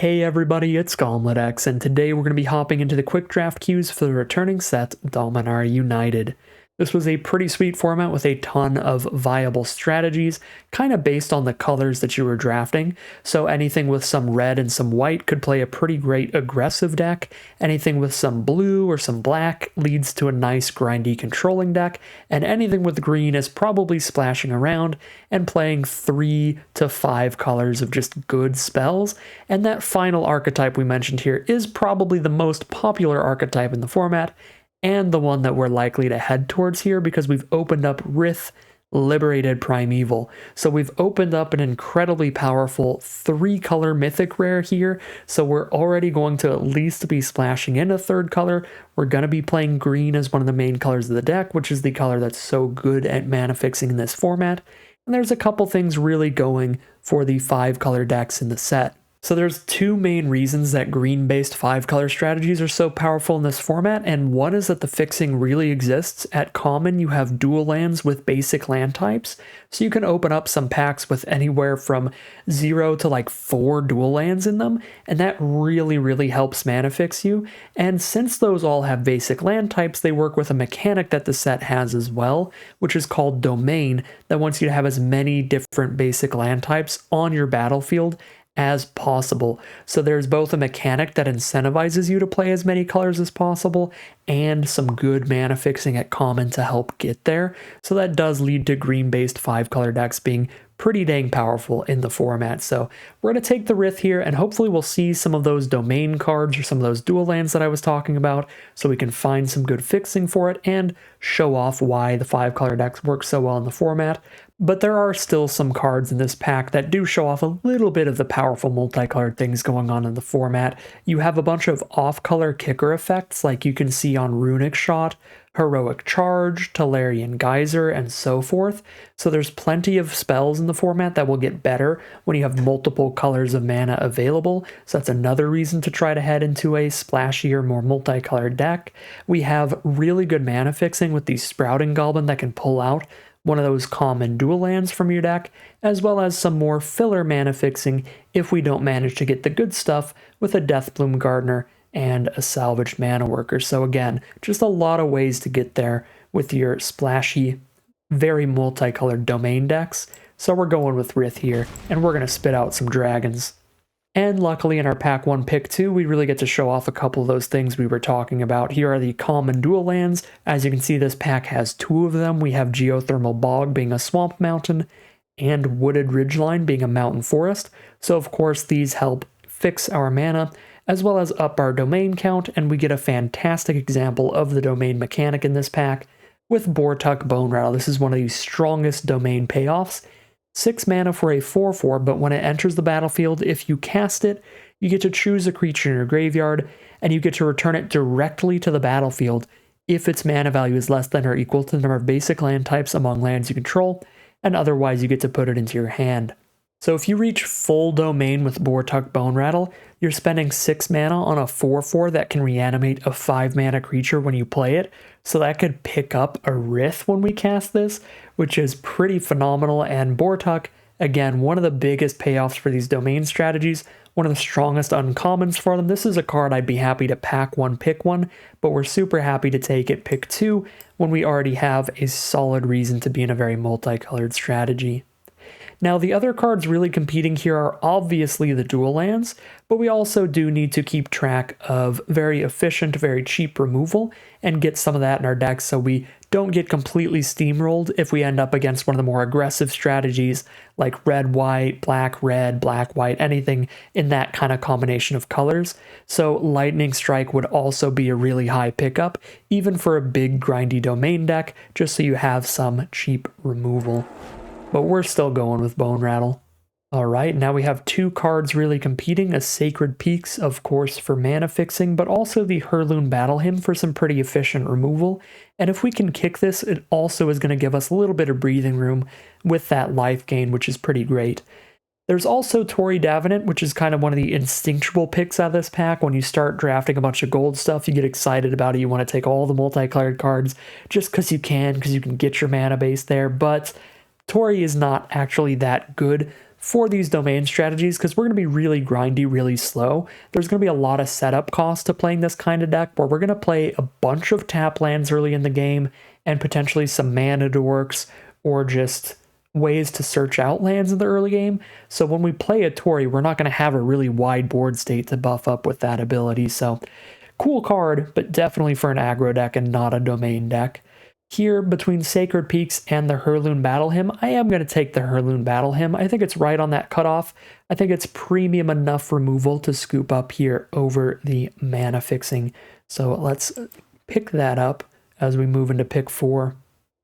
Hey everybody, it's GauntletX, and today we're going to be hopping into the quick draft queues for the returning set, Dominaria United. This was a pretty sweet format with a ton of viable strategies, kind of based on the colors that you were drafting. So anything with some red and some white could play a pretty great aggressive deck. Anything with some blue or some black leads to a nice grindy controlling deck. And anything with green is probably splashing around and playing 3 to 5 colors of just good spells. And that final archetype we mentioned here is probably the most popular archetype in the format, and the one that we're likely to head towards here because we've opened up Rith Liberated Primeval. So we've opened up an incredibly powerful 3-color mythic rare here, so we're already going to at least be splashing in a 3rd color. We're going to be playing green as one of the main colors of the deck, which is the color that's so good at mana fixing in this format. And there's a couple things really going for the 5-color decks in the set. So there's 2 main reasons that green-based 5-color strategies are so powerful in this format, and one is that the fixing really exists. At common, you have dual lands with basic land types, so you can open up some packs with anywhere from 0 to like 4 dual lands in them, and that really helps mana fix you. And since those all have basic land types, they work with a mechanic that the set has as well, which is called Domain, that wants you to have as many different basic land types on your battlefield as possible. So there's both a mechanic that incentivizes you to play as many colors as possible and some good mana fixing at common to help get there. So that does lead to green-based 5-color decks being pretty dang powerful in the format. So we're going to take the Rith here, and hopefully we'll see some of those domain cards or some of those dual lands that I was talking about, so we can find some good fixing for it and show off why the 5-color decks work so well in the format. But there are still some cards in this pack that do show off a little bit of the powerful multicolored things going on in the format. You have a bunch of off-color kicker effects like you can see on Runic Shot, Heroic Charge, Tolarian Geyser, and so forth. So there's plenty of spells in the format that will get better when you have multiple colors of mana available. So that's another reason to try to head into a splashier, more multicolored deck. We have really good mana fixing with the Sprouting Goblin that can pull out one of those common dual lands from your deck, as well as some more filler mana fixing if we don't manage to get the good stuff with a Deathbloom Gardener and a Salvaged Mana Worker. So again, just a lot of ways to get there with your splashy, very multicolored domain decks. So we're going with Rith here, and we're going to spit out some dragons. And luckily in our pack 1 pick 2, we really get to show off a couple of those things we were talking about. Here are the common dual lands. As you can see, this pack has 2 of them. We have Geothermal Bog being a swamp mountain and Wooded Ridgeline being a mountain forest. So of course these help fix our mana as well as up our domain count, and we get a fantastic example of the domain mechanic in this pack with Bortuk Bone Rattle. This is one of the strongest domain payoffs. 6 mana for a 4/4, but when it enters the battlefield, if you cast it, you get to choose a creature in your graveyard, and you get to return it directly to the battlefield if its mana value is less than or equal to the number of basic land types among lands you control, and otherwise you get to put it into your hand. So if you reach full domain with Bortuk Bone Rattle, you're spending 6 mana on a 4/4 that can reanimate a 5 mana creature when you play it, so that could pick up a Rith when we cast this, which is pretty phenomenal. And Bortuk, again, one of the biggest payoffs for these domain strategies, one of the strongest uncommons for them. This is a card I'd be happy to pack 1, pick 1, but we're super happy to take it pick 2 when we already have a solid reason to be in a very multicolored strategy. Now, the other cards really competing here are obviously the dual lands, but we also do need to keep track of very efficient, very cheap removal and get some of that in our deck so we don't get completely steamrolled if we end up against one of the more aggressive strategies like red-white, black-red, black-white, anything in that kind of combination of colors. So Lightning Strike would also be a really high pickup, even for a big grindy domain deck, just so you have some cheap removal. But we're still going with Bone Rattle. Alright, now we have 2 cards really competing, a Sacred Peaks, of course, for mana fixing, but also the Heirloom Battle Hymn for some pretty efficient removal. And if we can kick this, it also is going to give us a little bit of breathing room with that life gain, which is pretty great. There's also Tori Davenant, which is kind of one of the instinctual picks out of this pack. When you start drafting a bunch of gold stuff, you get excited about it. You want to take all the multicolored cards just because you can get your mana base there, but Tori is not actually that good for these domain strategies, because we're going to be really grindy, really slow, there's going to be a lot of setup cost to playing this kind of deck, where we're going to play a bunch of tap lands early in the game and potentially some mana dorks or just ways to search out lands in the early game. So when we play a Tori, we're not going to have a really wide board state to buff up with that ability. So cool card, but definitely for an aggro deck and not a domain deck. Here, between Sacred Peaks and the Heirloom Battle Hymn, I am going to take the Heirloom Battle Hymn. I think it's right on that cutoff. I think it's premium enough removal to scoop up here over the mana fixing. So let's pick that up as we move into pick 4.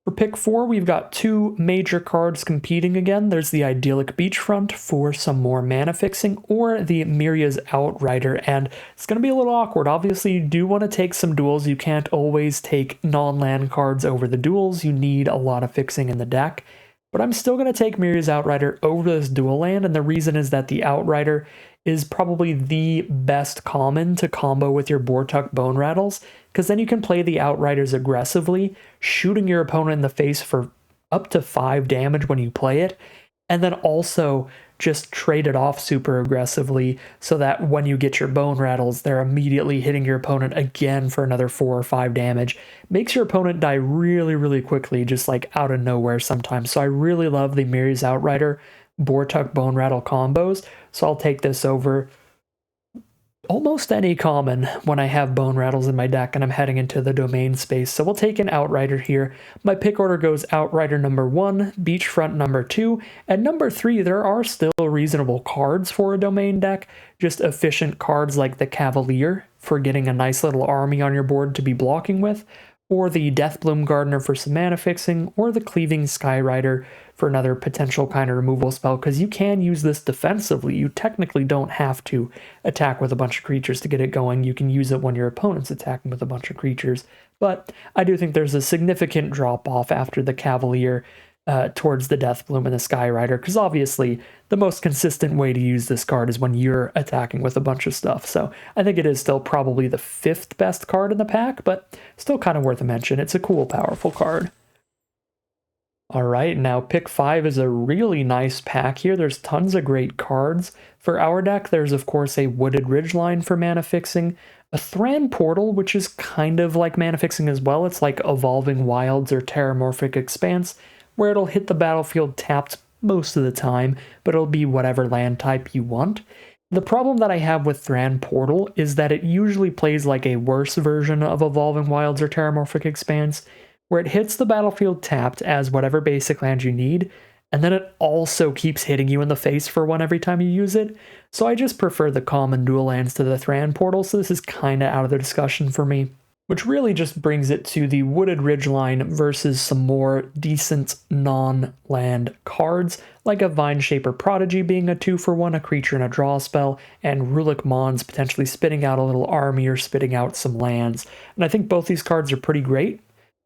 For pick 4, we've got two major cards competing again. There's the Idyllic Beachfront for some more mana fixing, or the Miria's Outrider, and it's going to be a little awkward. Obviously, you do want to take some duels. You can't always take non-land cards over the duels. You need a lot of fixing in the deck. But I'm still going to take Miria's Outrider over this dual land, and the reason is that the Outrider is probably the best common to combo with your Bortuk Bone Rattles, because then you can play the Outriders aggressively, shooting your opponent in the face for up to 5 damage when you play it, and then also just trade it off super aggressively so that when you get your Bone Rattles, they're immediately hitting your opponent again for another 4 or 5 damage. Makes your opponent die really, really quickly, just like out of nowhere sometimes. So I really love the Miria's Outrider Bortuk Bone Rattle combos, so I'll take this over almost any common when I have Bone Rattles in my deck and I'm heading into the domain space. So we'll take an Outrider here. My pick order goes Outrider number 1, Beachfront number 2, and number 3, there are still reasonable cards for a domain deck, just efficient cards like the Cavalier for getting a nice little army on your board to be blocking with, or the Deathbloom Gardener for some mana fixing, or the Cleaving Skyrider for another potential kind of removal spell, because you can use this defensively. You technically don't have to attack with a bunch of creatures to get it going. You can use it when your opponent's attacking with a bunch of creatures. But I do think there's a significant drop-off after the Cavalier towards the Deathbloom and the Skyrider, because obviously the most consistent way to use this card is when you're attacking with a bunch of stuff. So I think it is still probably the 5th best card in the pack, but still kind of worth a mention. It's a cool, powerful card. All right, now pick 5 is a really nice pack here. There's tons of great cards. For our deck, there's of course a Wooded Ridgeline for mana fixing, a Thran Portal, which is kind of like mana fixing as well. It's like Evolving Wilds or Terramorphic Expanse, where it'll hit the battlefield tapped most of the time, but it'll be whatever land type you want. The problem that I have with Thran Portal is that it usually plays like a worse version of Evolving Wilds or Terramorphic Expanse, where it hits the battlefield tapped as whatever basic land you need, and then it also keeps hitting you in the face for one every time you use it. So I just prefer the common dual lands to the Thran Portal, so this is kind of out of the discussion for me. Which really just brings it to the Wooded Ridgeline versus some more decent non-land cards, like a Vineshaper Prodigy being a 2-for-1, a creature and a draw spell, and Rulik Mons potentially spitting out a little army or spitting out some lands. And I think both these cards are pretty great.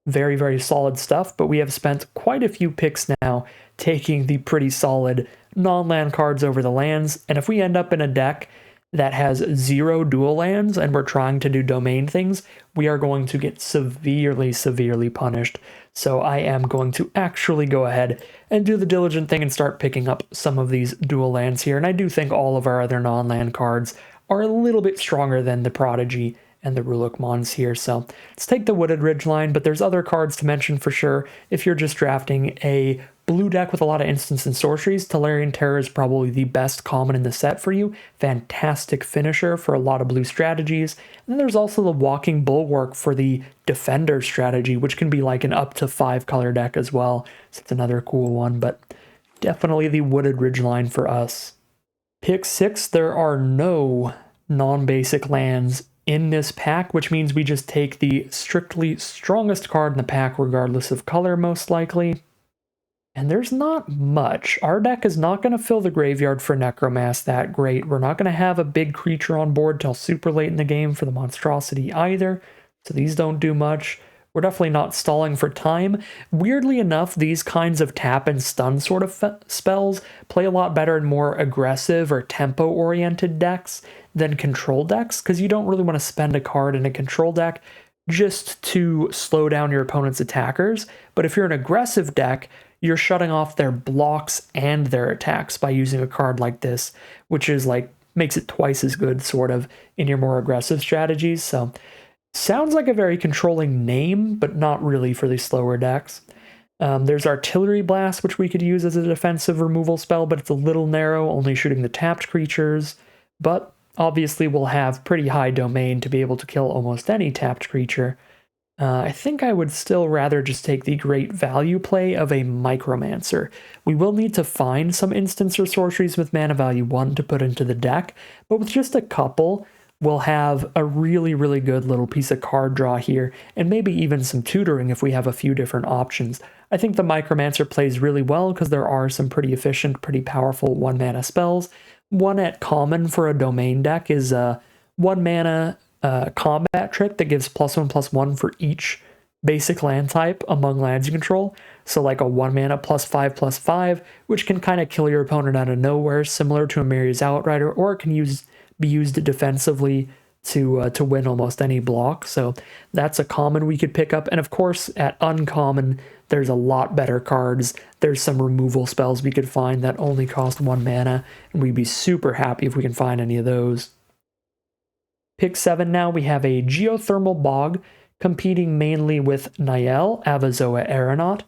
Very, very solid stuff, but we have spent quite a few picks now taking the pretty solid non-land cards over the lands, and if we end up in a deck that has 0 dual lands and we're trying to do domain things, we are going to get severely, severely punished. So I am going to actually go ahead and do the diligent thing and start picking up some of these dual lands here. And I do think all of our other non-land cards are a little bit stronger than the Prodigy and the Rulik Mons here. So let's take the Wooded Ridgeline, but there's other cards to mention for sure. If you're just drafting a blue deck with a lot of instants and sorceries, Tolarian Terror is probably the best common in the set for you. Fantastic finisher for a lot of blue strategies. And then there's also the Walking Bulwark for the Defender strategy, which can be like an up to 5 color deck as well. So it's another cool one, but definitely the Wooded Ridgeline for us. Pick 6, there are no non-basic lands in this pack, which means we just take the strictly strongest card in the pack regardless of color most likely. And there's not much. Our deck is not going to fill the graveyard for Necromass that great. We're not going to have a big creature on board till super late in the game for the Monstrosity either, so these don't do much. We're definitely not stalling for time. Weirdly enough, these kinds of tap and stun sort of spells play a lot better in more aggressive or tempo-oriented decks than control decks, because you don't really want to spend a card in a control deck just to slow down your opponent's attackers. But if you're an aggressive deck, you're shutting off their blocks and their attacks by using a card like this, which is like makes it twice as good sort of in your more aggressive strategies. So sounds like a very controlling name, but not really for the slower decks. There's Artillery Blast, which we could use as a defensive removal spell, but it's a little narrow, only shooting the tapped creatures. But obviously we'll have pretty high domain to be able to kill almost any tapped creature. I think I would still rather just take the great value play of a Micromancer. We will need to find some instants or sorceries with mana value 1 to put into the deck, but with just a couple, we'll have a really, really good little piece of card draw here, and maybe even some tutoring if we have a few different options. I think the Micromancer plays really well because there are some pretty efficient, pretty powerful 1-mana spells. One at common for a domain deck is a 1-mana combat trick that gives +1/+1 for each basic land type among lands you control. So like a 1-mana +5/+5, which can kind of kill your opponent out of nowhere, similar to a Mirror's Outrider, or it can be used defensively to win almost any block. So that's a common we could pick up. And of course, at uncommon, there's a lot better cards. There's some removal spells we could find that only cost 1 mana, and we'd be super happy if we can find any of those. Pick 7 now, we have a Geothermal Bog competing mainly with Nael, Avazoa Aeronaut.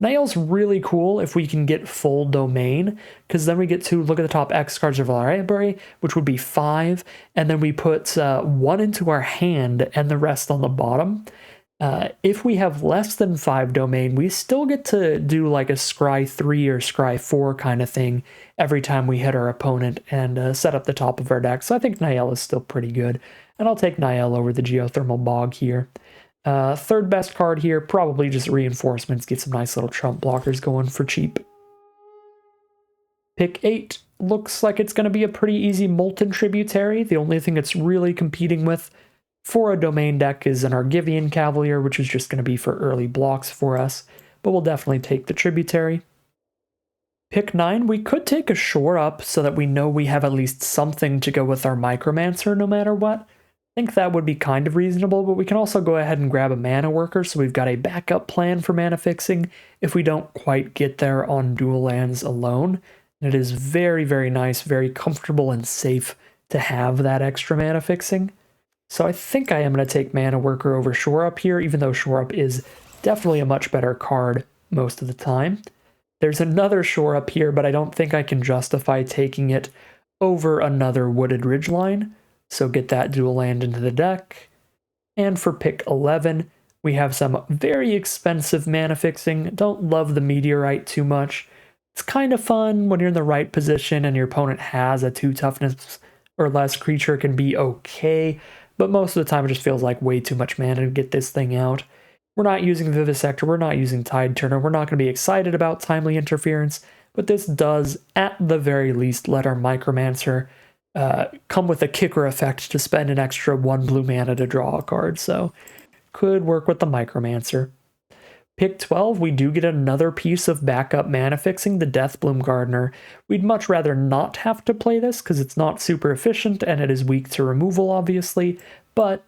Nael's really cool if we can get full domain, because then we get to look at the top X cards of our library, which would be 5, and then we put 1 into our hand and the rest on the bottom. If we have less than 5 domain, we still get to do like a Scry 3 or Scry 4 kind of thing every time we hit our opponent and set up the top of our deck. So I think Nael is still pretty good, and I'll take Nael over the Geothermal Bog here. Third best card here, probably just Reinforcements, get some nice little trump blockers going for cheap. Pick 8, looks like it's going to be a pretty easy Molten Tributary. The only thing it's really competing with for a domain deck is an Argivian Cavalier, which is just going to be for early blocks for us, but we'll definitely take the Tributary. Pick 9, we could take a Shore Up so that we know we have at least something to go with our Micromancer no matter what. I think that would be kind of reasonable, but we can also go ahead and grab a Mana Worker so we've got a backup plan for mana fixing if we don't quite get there on dual lands alone. And it is very, very nice, very comfortable and safe to have that extra mana fixing. So I think I am going to take Mana Worker over Shore Up here, even though Shore Up is definitely a much better card most of the time. There's another Shore Up here, but I don't think I can justify taking it over another Wooded Ridgeline. So get that dual land into the deck. And for pick 11, we have some very expensive mana fixing. Don't love the Meteorite too much. It's kind of fun when you're in the right position and your opponent has a 2 toughness or less creature, can be okay. But most of the time it just feels like way too much mana to get this thing out. We're not using Vivisector, we're not using Tide Turner, we're not going to be excited about Timely Interference, but this does, at the very least, let our Micromancer come with a kicker effect to spend an extra 1 blue mana to draw a card, so could work with the Micromancer. Pick 12, we do get another piece of backup mana fixing, the Deathbloom Gardener. We'd much rather not have to play this because it's not super efficient and it is weak to removal, obviously, but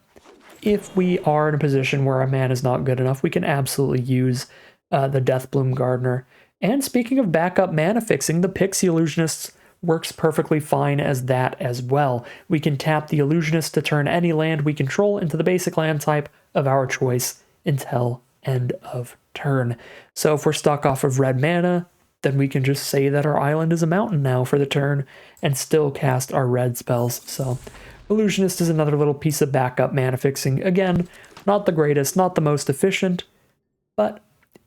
if we are in a position where our mana is not good enough, we can absolutely use the Deathbloom Gardener. And speaking of backup mana fixing, the Pixie Illusionist works perfectly fine as that as well. We can tap the Illusionist to turn any land we control into the basic land type of our choice until end of turn. So if we're stuck off of red mana, then we can just say that our island is a mountain now for the turn and still cast our red spells. So Illusionist is another little piece of backup mana fixing. Again, not the greatest, not the most efficient, but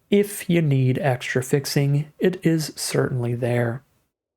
if you need extra fixing, it is certainly there.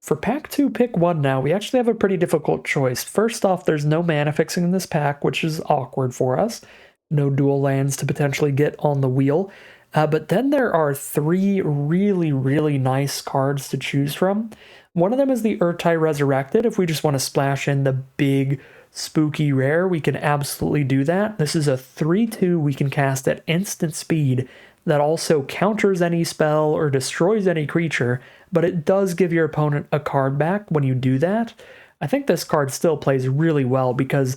For pack 2, pick 1 now, we actually have a pretty difficult choice. First off, there's no mana fixing in this pack, which is awkward for us. No dual lands to potentially get on the wheel. But then there are 3 really, really nice cards to choose from. One of them is the Urtai Resurrected. If we just want to splash in the big, spooky rare, we can absolutely do that. This is a 3/2 we can cast at instant speed that also counters any spell or destroys any creature, but it does give your opponent a card back when you do that. I think this card still plays really well because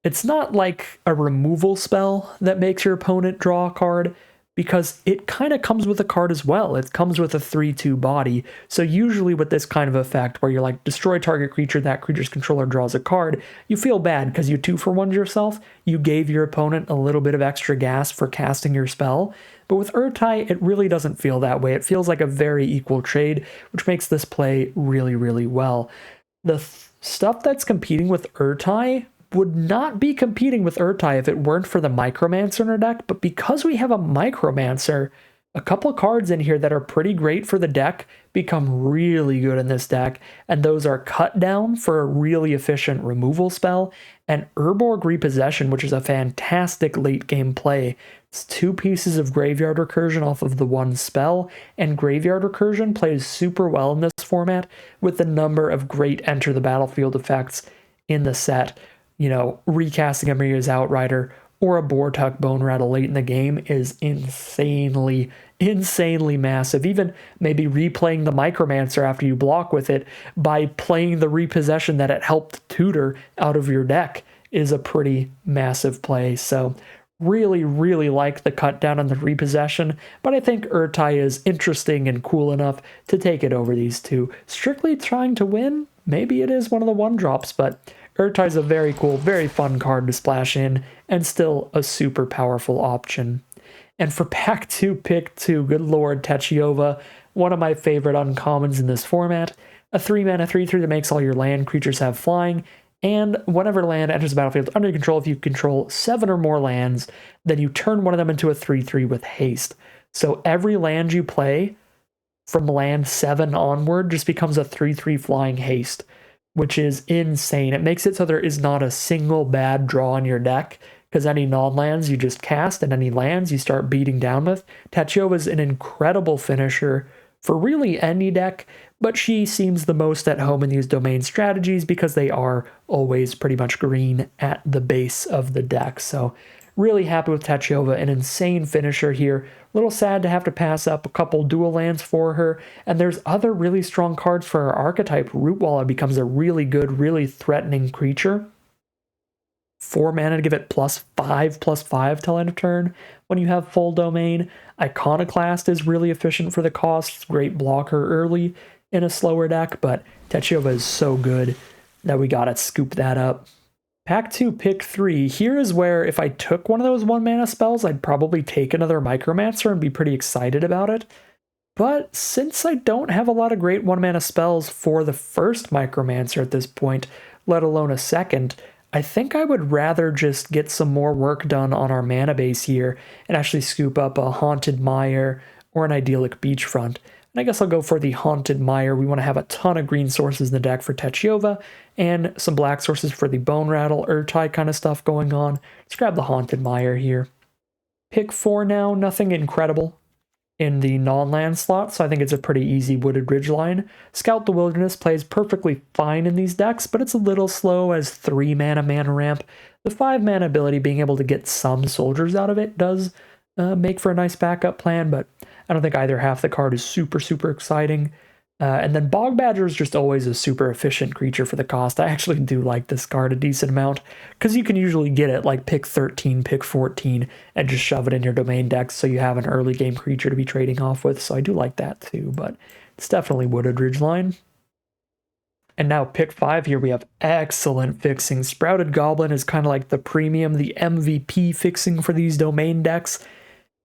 it's not like a removal spell that makes your opponent draw a card, because it kind of comes with a card as well. It comes with a 3/2 body. So usually with this kind of effect where you're like destroy target creature, that creature's controller draws a card, you feel bad because you 2-for-1'd yourself. You gave your opponent a little bit of extra gas for casting your spell. But with Urtai, it really doesn't feel that way. It feels like a very equal trade, which makes this play really, really well. The stuff that's competing with Urtai would not be competing with Urtai if it weren't for the Micromancer in our deck, but because we have a Micromancer, a couple of cards in here that are pretty great for the deck become really good in this deck, and those are Cut Down for a really efficient removal spell, and Urborg Repossession, which is a fantastic late game play. It's 2 pieces of Graveyard Recursion off of the 1 spell, and Graveyard Recursion plays super well in this format with the number of great enter the battlefield effects in the set. You know, recasting Amiria's Outrider or a Bortuk Bone Rattle late in the game is insanely massive. Even maybe replaying the Micromancer after you block with it by playing the Repossession that it helped tutor out of your deck is a pretty massive play. So really, really like the Cut Down on the Repossession, but I think Urtai is interesting and cool enough to take it over these two. Strictly trying to win? Maybe it is one of the 1-drops, but Urtai is a very cool, very fun card to splash in, and still a super powerful option. And for pack 2, pick 2, good lord, Techiova, one of my favorite uncommons in this format. A 3-mana 3/3 that makes all your land creatures have flying, and whenever land enters the battlefield under your control, if you control 7 or more lands, then you turn one of them into a 3/3 with haste. So every land you play from land 7 onward just becomes a 3/3 flying haste, which is insane. It makes it so there is not a single bad draw in your deck, because any non-lands you just cast and any lands you start beating down with. Techiova is an incredible finisher for really any deck, but she seems the most at home in these domain strategies because they are always pretty much green at the base of the deck. So really happy with Techiova, an insane finisher here. A little sad to have to pass up a couple dual lands for her, and there's other really strong cards for her archetype. Rootwaller becomes a really good, really threatening creature. 4 mana to give it +5/+5 till end of turn when you have full domain. Iconoclast is really efficient for the cost. Great blocker early in a slower deck, but Techiova is so good that we gotta scoop that up. Pack 2, pick 3. Here is where if I took one of those 1-mana spells, I'd probably take another Micromancer and be pretty excited about it. But since I don't have a lot of great 1-mana spells for the first Micromancer at this point, let alone a second, I think I would rather just get some more work done on our mana base here and actually scoop up a Haunted Mire or an Idyllic Beachfront. And I guess I'll go for the Haunted Mire. We want to have a ton of green sources in the deck for Techiova and some black sources for the Bone Rattle, Urtai kind of stuff going on. Let's grab the Haunted Mire here. Pick 4 now, nothing incredible in the non-land slot, so I think it's a pretty easy Wooded Ridgeline. Scout the Wilderness plays perfectly fine in these decks, but it's a little slow as 3-mana mana ramp. The 5-mana ability, being able to get some soldiers out of it, does make for a nice backup plan, but I don't think either half the card is super, super exciting. And then Bog Badger is just always a super efficient creature for the cost. I actually do like this card a decent amount, because you can usually get it like pick 13, pick 14, and just shove it in your domain decks so you have an early game creature to be trading off with, so I do like that too, but it's definitely Wooded Ridgeline. And now pick 5 here, we have excellent fixing. Sprouted Goblin is kind of like the premium, the MVP fixing for these domain decks.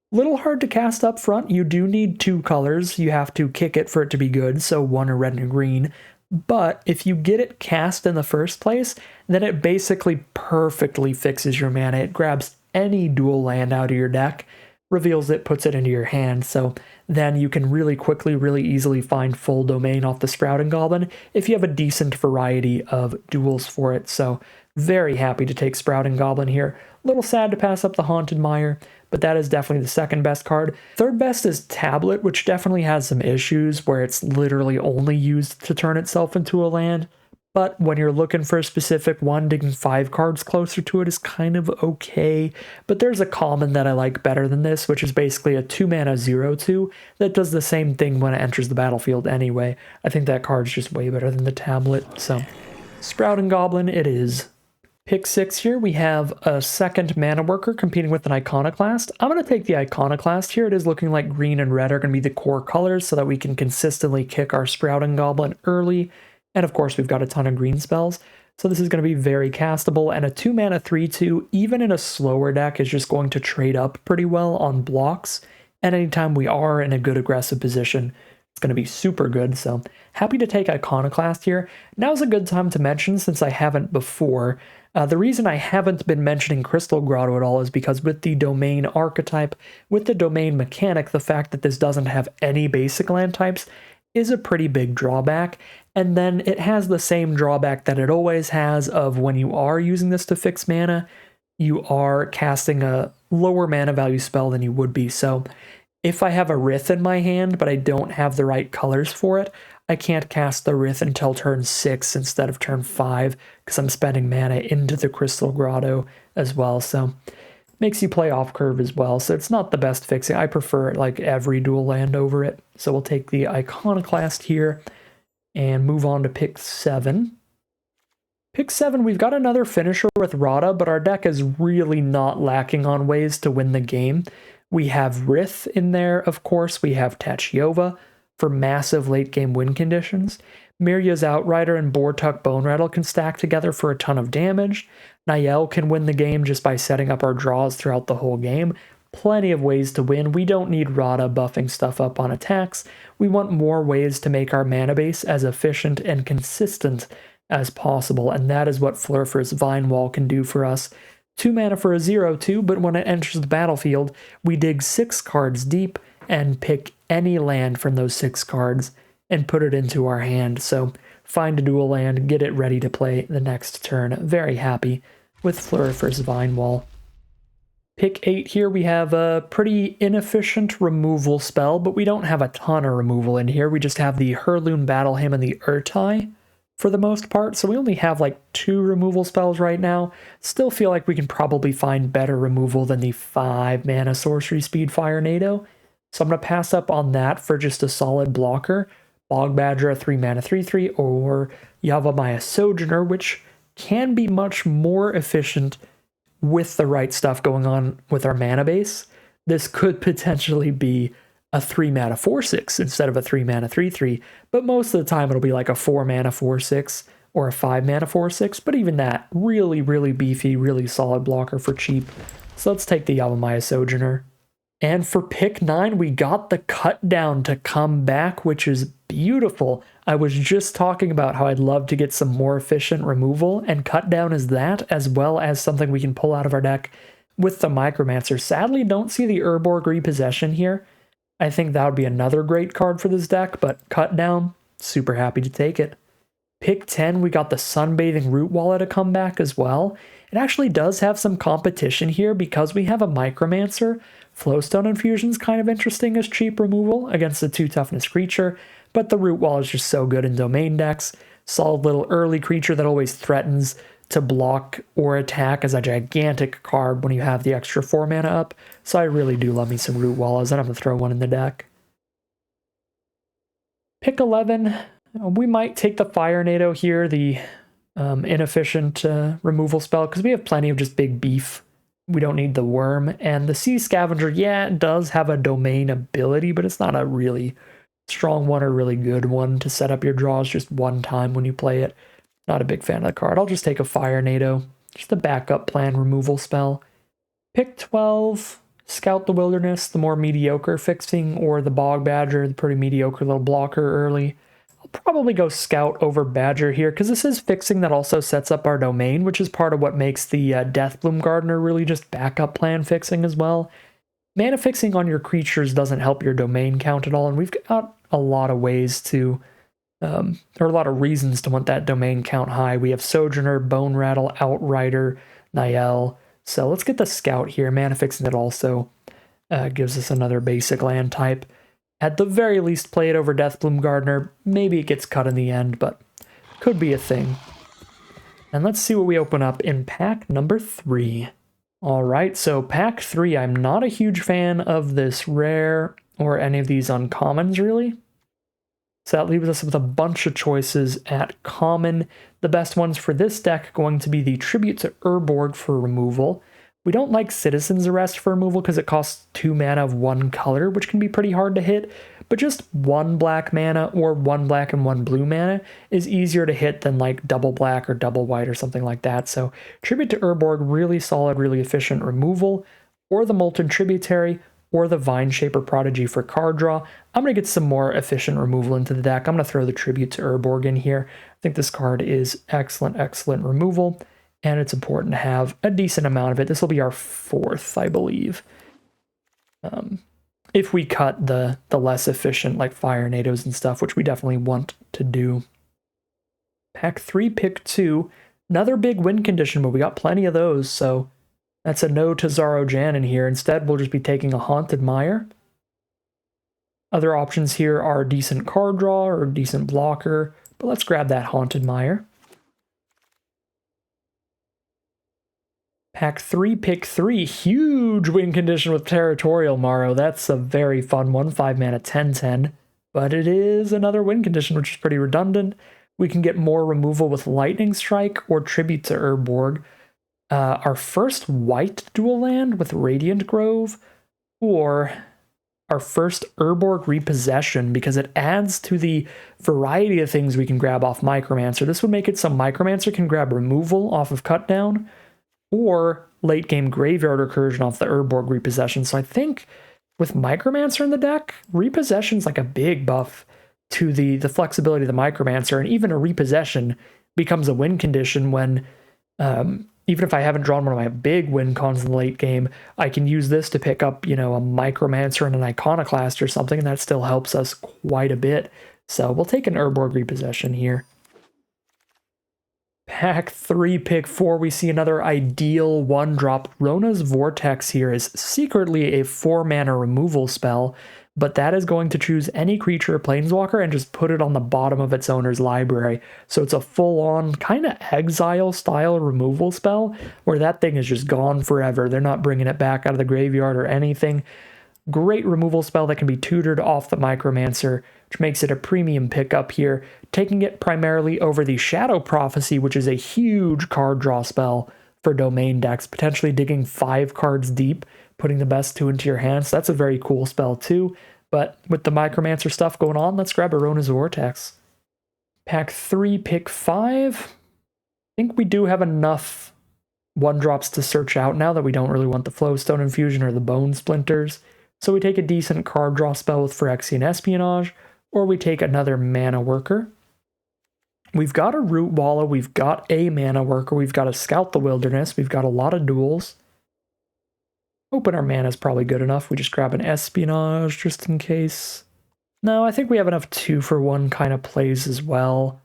Little hard to cast up front. You do need 2 colors. You have to kick it for it to be good, so 1 a red and a green. But if you get it cast in the first place, then it basically perfectly fixes your mana. It grabs any dual land out of your deck, reveals it, puts it into your hand, so then you can really quickly, really easily find full domain off the Sprouting Goblin if you have a decent variety of duels for it. So very happy to take Sprouting Goblin here. A little sad to pass up the Haunted Mire, but that is definitely the second best card. Third best is Tablet, which definitely has some issues where it's literally only used to turn itself into a land. But when you're looking for a specific one, digging 5 cards closer to it is kind of okay. But there's a common that I like better than this, which is basically a 2-mana 0/2 that does the same thing when it enters the battlefield anyway. I think that card's just way better than the Tablet, so Sprouting Goblin it is. Pick 6 here, we have a second mana worker competing with an iconoclast. I'm going to take the iconoclast here. It is looking like green and red are going to be the core colors so that we can consistently kick our sprouting goblin early. And of course, we've got a ton of green spells. So this is going to be very castable, and a 2 mana 3/2, even in a slower deck, is just going to trade up pretty well on blocks. And anytime we are in a good aggressive position, it's going to be super good. So happy to take Iconoclast here. Now's a good time to mention, since I haven't before. The reason I haven't been mentioning Crystal Grotto at all is because with the domain archetype, with the domain mechanic, the fact that this doesn't have any basic land types is a pretty big drawback. And then it has the same drawback that it always has of when you are using this to fix mana, you are casting a lower mana value spell than you would be. So if I have a Rith in my hand, but I don't have the right colors for it, I can't cast the Rith until turn 6 instead of turn 5, because I'm spending mana into the Crystal Grotto as well. So makes you play off curve as well. So it's not the best fixing. I prefer like every dual land over it. So we'll take the Iconoclast here and move on to pick 7. Pick 7, we've got another finisher with Rada, but our deck is really not lacking on ways to win the game. We have Rith in there, of course. We have Tachiova for massive late game win conditions. Mirya's Outrider and Bortuk Bone Rattle can stack together for a ton of damage. Niall can win the game just by setting up our draws throughout the whole game. Plenty of ways to win. We don't need Rada buffing stuff up on attacks. We want more ways to make our mana base as efficient and consistent as possible, and that is what Flurfer's Vine Wall can do for us. 2 mana for a 0/2, but when it enters the battlefield, we dig 6 cards deep and pick any land from those 6 cards and put it into our hand. So find a dual land, get it ready to play the next turn. Very happy with Flurfer's Vine Wall. Pick 8 here, we have a pretty inefficient removal spell, but we don't have a ton of removal in here. We just have the Heirloom Battle Hymn and the Urtai for the most part, so we only have like 2 removal spells right now. Still feel like we can probably find better removal than the 5 mana Sorcery Speed Fire Nado. So I'm going to pass up on that for just a solid blocker. Bog Badger, a 3 mana 3/3, or Yavimaya Sojourner, which can be much more efficient with the right stuff going on with our mana base. This could potentially be a 3 mana 4/6 instead of a 3 mana 3/3, but most of the time it'll be like a 4 mana 4/6 or a 5 mana 4/6, but even that, really, really beefy, really solid blocker for cheap. So let's take the Yavimaya Sojourner. And for pick 9, we got the Cut Down to come back, which is beautiful. I was just talking about how I'd love to get some more efficient removal, and Cut Down is that, as well as something we can pull out of our deck with the Micromancer. Sadly, don't see the Urborg Repossession here. I think that would be another great card for this deck, but Cut Down, super happy to take it. Pick 10, we got the Sunbathing Root Wallet to come back as well. It actually does have some competition here because we have a Micromancer. Flowstone Infusion is kind of interesting as cheap removal against a 2 toughness creature, but the Root Wall is just so good in domain decks. Solid little early creature that always threatens to block or attack as a gigantic card when you have the extra 4 mana up. So I really do love me some Root Walls, and I'm going to throw one in the deck. Pick 11, we might take the Fire Nado here, the inefficient removal spell, because we have plenty of just big beef. We don't need the Worm. And the Sea Scavenger, yeah, it does have a domain ability, but it's not a really strong one or really good one to set up your draws just one time when you play it. Not a big fan of the card. I'll just take a Fire Nado, just a backup plan removal spell. Pick 12, Scout the Wilderness, the more mediocre fixing, or the Bog Badger, the pretty mediocre little blocker early. I'll probably go Scout over Badger here, because this is fixing that also sets up our domain, which is part of what makes the Deathbloom Gardener really just backup plan fixing as well. Mana fixing on your creatures doesn't help your domain count at all, and we've got a lot of ways to, there are a lot of reasons to want that domain count high. We have Sojourner, Bone Rattle, Outrider, Niall. So let's get the Scout here. Mana fixing that also gives us another basic land type. At the very least, play it over Deathbloom Gardener. Maybe it gets cut in the end, but could be a thing. And let's see what we open up in pack number 3. All right, so pack 3, I'm not a huge fan of this rare or any of these uncommons, really. So that leaves us with a bunch of choices at common. The best ones for this deck going to be the Tribute to Urborg for removal. We don't like Citizen's Arrest for removal because it costs 2 mana of 1 color, which can be pretty hard to hit, but just 1 black mana or 1 black and 1 blue mana is easier to hit than like double black or double white or something like that. So Tribute to Urborg, really solid, really efficient removal, or the Molten Tributary, or the Vine Shaper Prodigy for card draw. I'm going to get some more efficient removal into the deck. I'm going to throw the Tribute to Urborg in here. I think this card is excellent, excellent removal, and it's important to have a decent amount of it. This will be our 4th, I believe. If we cut the less efficient, like Fire Nados and stuff, which we definitely want to do. Pack 3, pick 2. Another big win condition, but we got plenty of those, so that's a no to Zaro Jan in here. Instead, we'll just be taking a Haunted Mire. Other options here are decent card draw or decent blocker, but let's grab that Haunted Mire. Pack 3, pick 3. Huge win condition with Territorial Maro. That's a very fun one. 5 mana, 10/10. But it is another win condition, which is pretty redundant. We can get more removal with Lightning Strike or Tribute to Urborg. Our first white dual land with Radiant Grove, or our first Urborg Repossession, because it adds to the variety of things we can grab off Micromancer. This would make it so Micromancer can grab removal off of Cutdown, or late game Graveyard Recursion off the Urborg Repossession. So I think with Micromancer in the deck, Repossession's like a big buff to the flexibility of the Micromancer, and even a Repossession becomes a win condition when even if I haven't drawn one of my big win cons in the late game, I can use this to pick up, a Micromancer and an Iconoclast or something, and that still helps us quite a bit. So we'll take an Urborg Repossession here. Pack 3, pick 4, we see another ideal 1-drop. Rona's Vortex here is secretly a 4-mana removal spell, but that is going to choose any creature or planeswalker and just put it on the bottom of its owner's library. So it's a full-on kind of exile-style removal spell where that thing is just gone forever. They're not bringing it back out of the graveyard or anything. Great removal spell that can be tutored off the Micromancer, which makes it a premium pickup here, taking it primarily over the Shadow Prophecy, which is a huge card draw spell for domain decks, potentially digging 5 cards deep, putting the best 2 into your hands. That's a very cool spell too. But with the Micromancer stuff going on, let's grab Rona's Vortex. Pack 3, pick 5. I think we do have enough 1-drops to search out now that we don't really want the Flowstone Infusion or the Bone Splinters. So we take a decent card draw spell with Phyrexian Espionage, or we take another Mana Worker. We've got a Root Wallow, we've got a Mana Worker, we've got a Scout the Wilderness, we've got a lot of duels. Hoping our mana is probably good enough. We just grab an Espionage just in case. No, I think we have enough 2-for-1 kind of plays as well.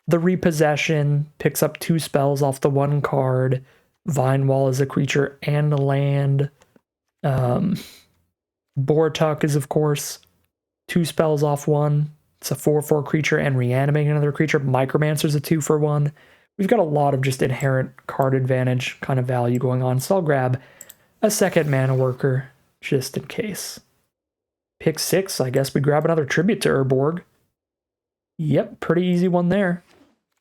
The Repossession picks up 2 spells off the 1 card. Vine Wall is a creature and a land. Bortuk is, of course, 2 spells off 1. It's a 4/4 creature and reanimating another creature. Micromancer's a 2-for-1. We've got a lot of just inherent card advantage kind of value going on, so I'll grab a second Mana Worker just in case. Pick 6, I guess we grab another Tribute to Urborg. Yep, pretty easy one there.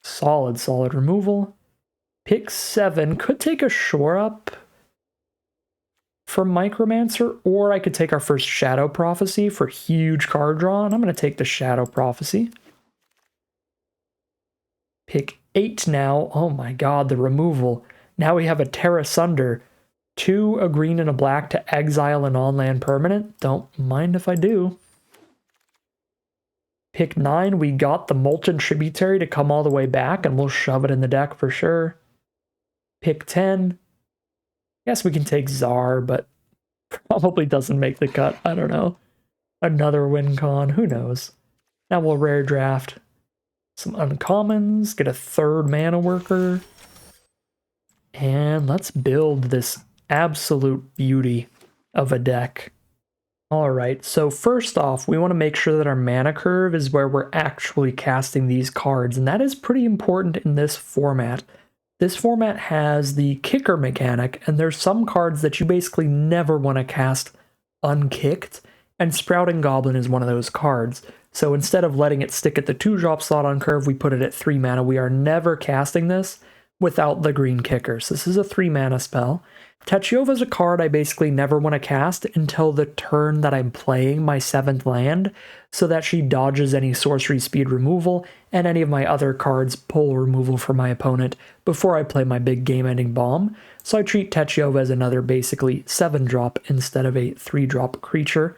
Solid, solid removal. Pick 7, could take a Shore Up for Micromancer, or I could take our first Shadow Prophecy for huge card draw, and I'm going to take the Shadow Prophecy. Pick 8 now. Oh my god, the removal. Now we have a Terra Sunder. 2, a green and a black to exile an on-land permanent. Don't mind if I do. Pick 9, we got the Molten Tributary to come all the way back, and we'll shove it in the deck for sure. Pick 10. Guess we can take Czar, but probably doesn't make the cut. I don't know. Another win con, who knows. Now we'll rare draft some uncommons, get a 3rd Mana Worker, and let's build this absolute beauty of a deck. Alright, so first off, we want to make sure that our mana curve is where we're actually casting these cards, and that is pretty important in this format. This format has the kicker mechanic, and there's some cards that you basically never want to cast unkicked, and Sprouting Goblin is one of those cards. So instead of letting it stick at the 2-drop slot on curve, we put it at 3 mana. We are never casting this without the green kickers. This is a 3 mana spell. Techiova's is a card I basically never want to cast until the turn that I'm playing my 7th land, so that she dodges any sorcery speed removal and any of my other cards pull removal from my opponent before I play my big game-ending bomb. So I treat Techiova as another basically 7-drop instead of a 3-drop creature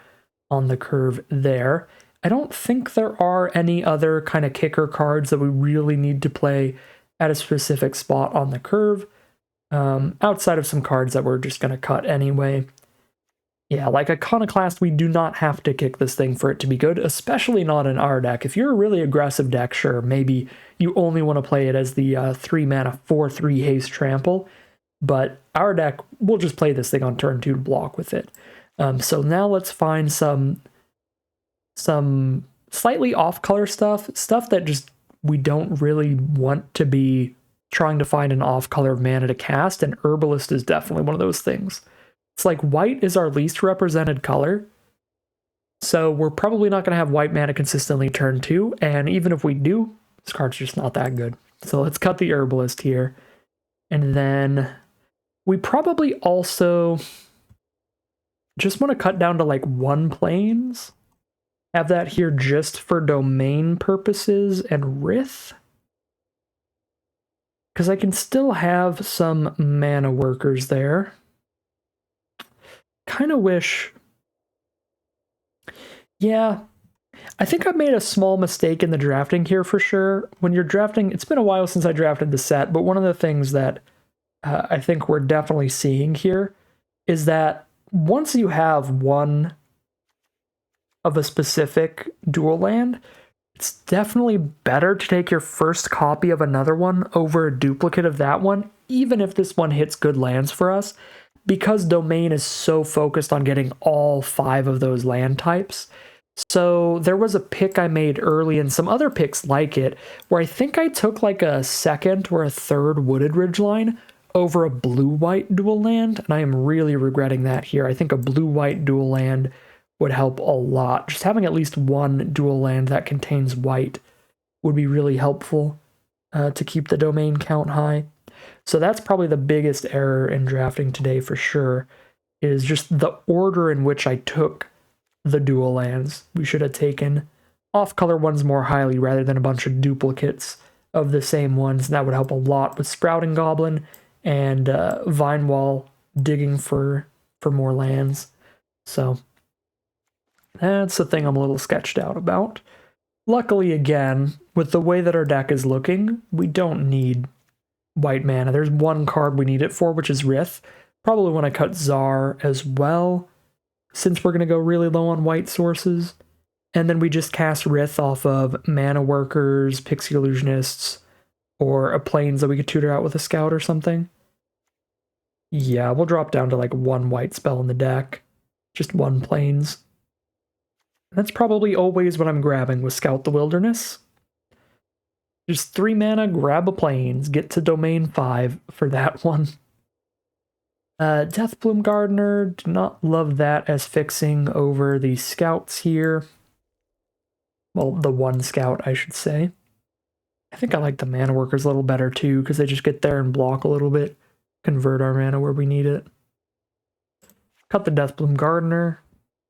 on the curve there. I don't think there are any other kind of kicker cards that we really need to play at a specific spot on the curve, outside of some cards that we're just going to cut anyway. Yeah, like Iconoclast, we do not have to kick this thing for it to be good, especially not in our deck. If you're a really aggressive deck, sure, maybe you only want to play it as the 3 mana 4/3 haste trample, but our deck, we'll just play this thing on turn 2 to block with it. So now let's find some slightly off-color stuff that just we don't really want to be trying to find an off-color mana to cast, and Herbalist is definitely one of those things. It's like white is our least represented color, so we're probably not going to have white mana consistently turn 2, and even if we do, this card's just not that good. So let's cut the Herbalist here, and then we probably also just want to cut down to like 1 plains. Have that here just for domain purposes and Rith. Because I can still have some mana workers there. Kind of wish... Yeah, I think I made a small mistake in the drafting here for sure. When you're drafting, it's been a while since I drafted the set, but one of the things that I think we're definitely seeing here is that once you have one of a specific dual land, it's definitely better to take your first copy of another one over a duplicate of that one, even if this one hits good lands for us, because Domain is so focused on getting all 5 of those land types. So there was a pick I made early and some other picks like it, where I think I took like a 2nd or a 3rd Wooded Ridgeline over a blue-white dual land, and I am really regretting that here. I think a blue-white dual land would help a lot. Just having at least one dual land that contains white would be really helpful to keep the domain count high. So that's probably the biggest error in drafting today for sure, is just the order in which I took the dual lands. We should have taken off-color ones more highly rather than a bunch of duplicates of the same ones. And that would help a lot with Sprouting Goblin and Vine Wall digging for more lands. So that's the thing I'm a little sketched out about. Luckily, again, with the way that our deck is looking, we don't need white mana. There's one card we need it for, which is Rith. Probably want to cut Czar as well, since we're going to go really low on white sources. And then we just cast Rith off of Mana Workers, Pixie Illusionists, or a Plains that we could tutor out with a Scout or something. Yeah, we'll drop down to like 1 white spell in the deck. Just 1 Plains. That's probably always what I'm grabbing with Scout the Wilderness. Just 3 mana, grab a Plains, get to Domain 5 for that one. Deathbloom Gardener, do not love that as fixing over the Scouts here. Well, the 1 Scout, I should say. I think I like the Mana Workers a little better too, because they just get there and block a little bit. Convert our mana where we need it. Cut the Deathbloom Gardener.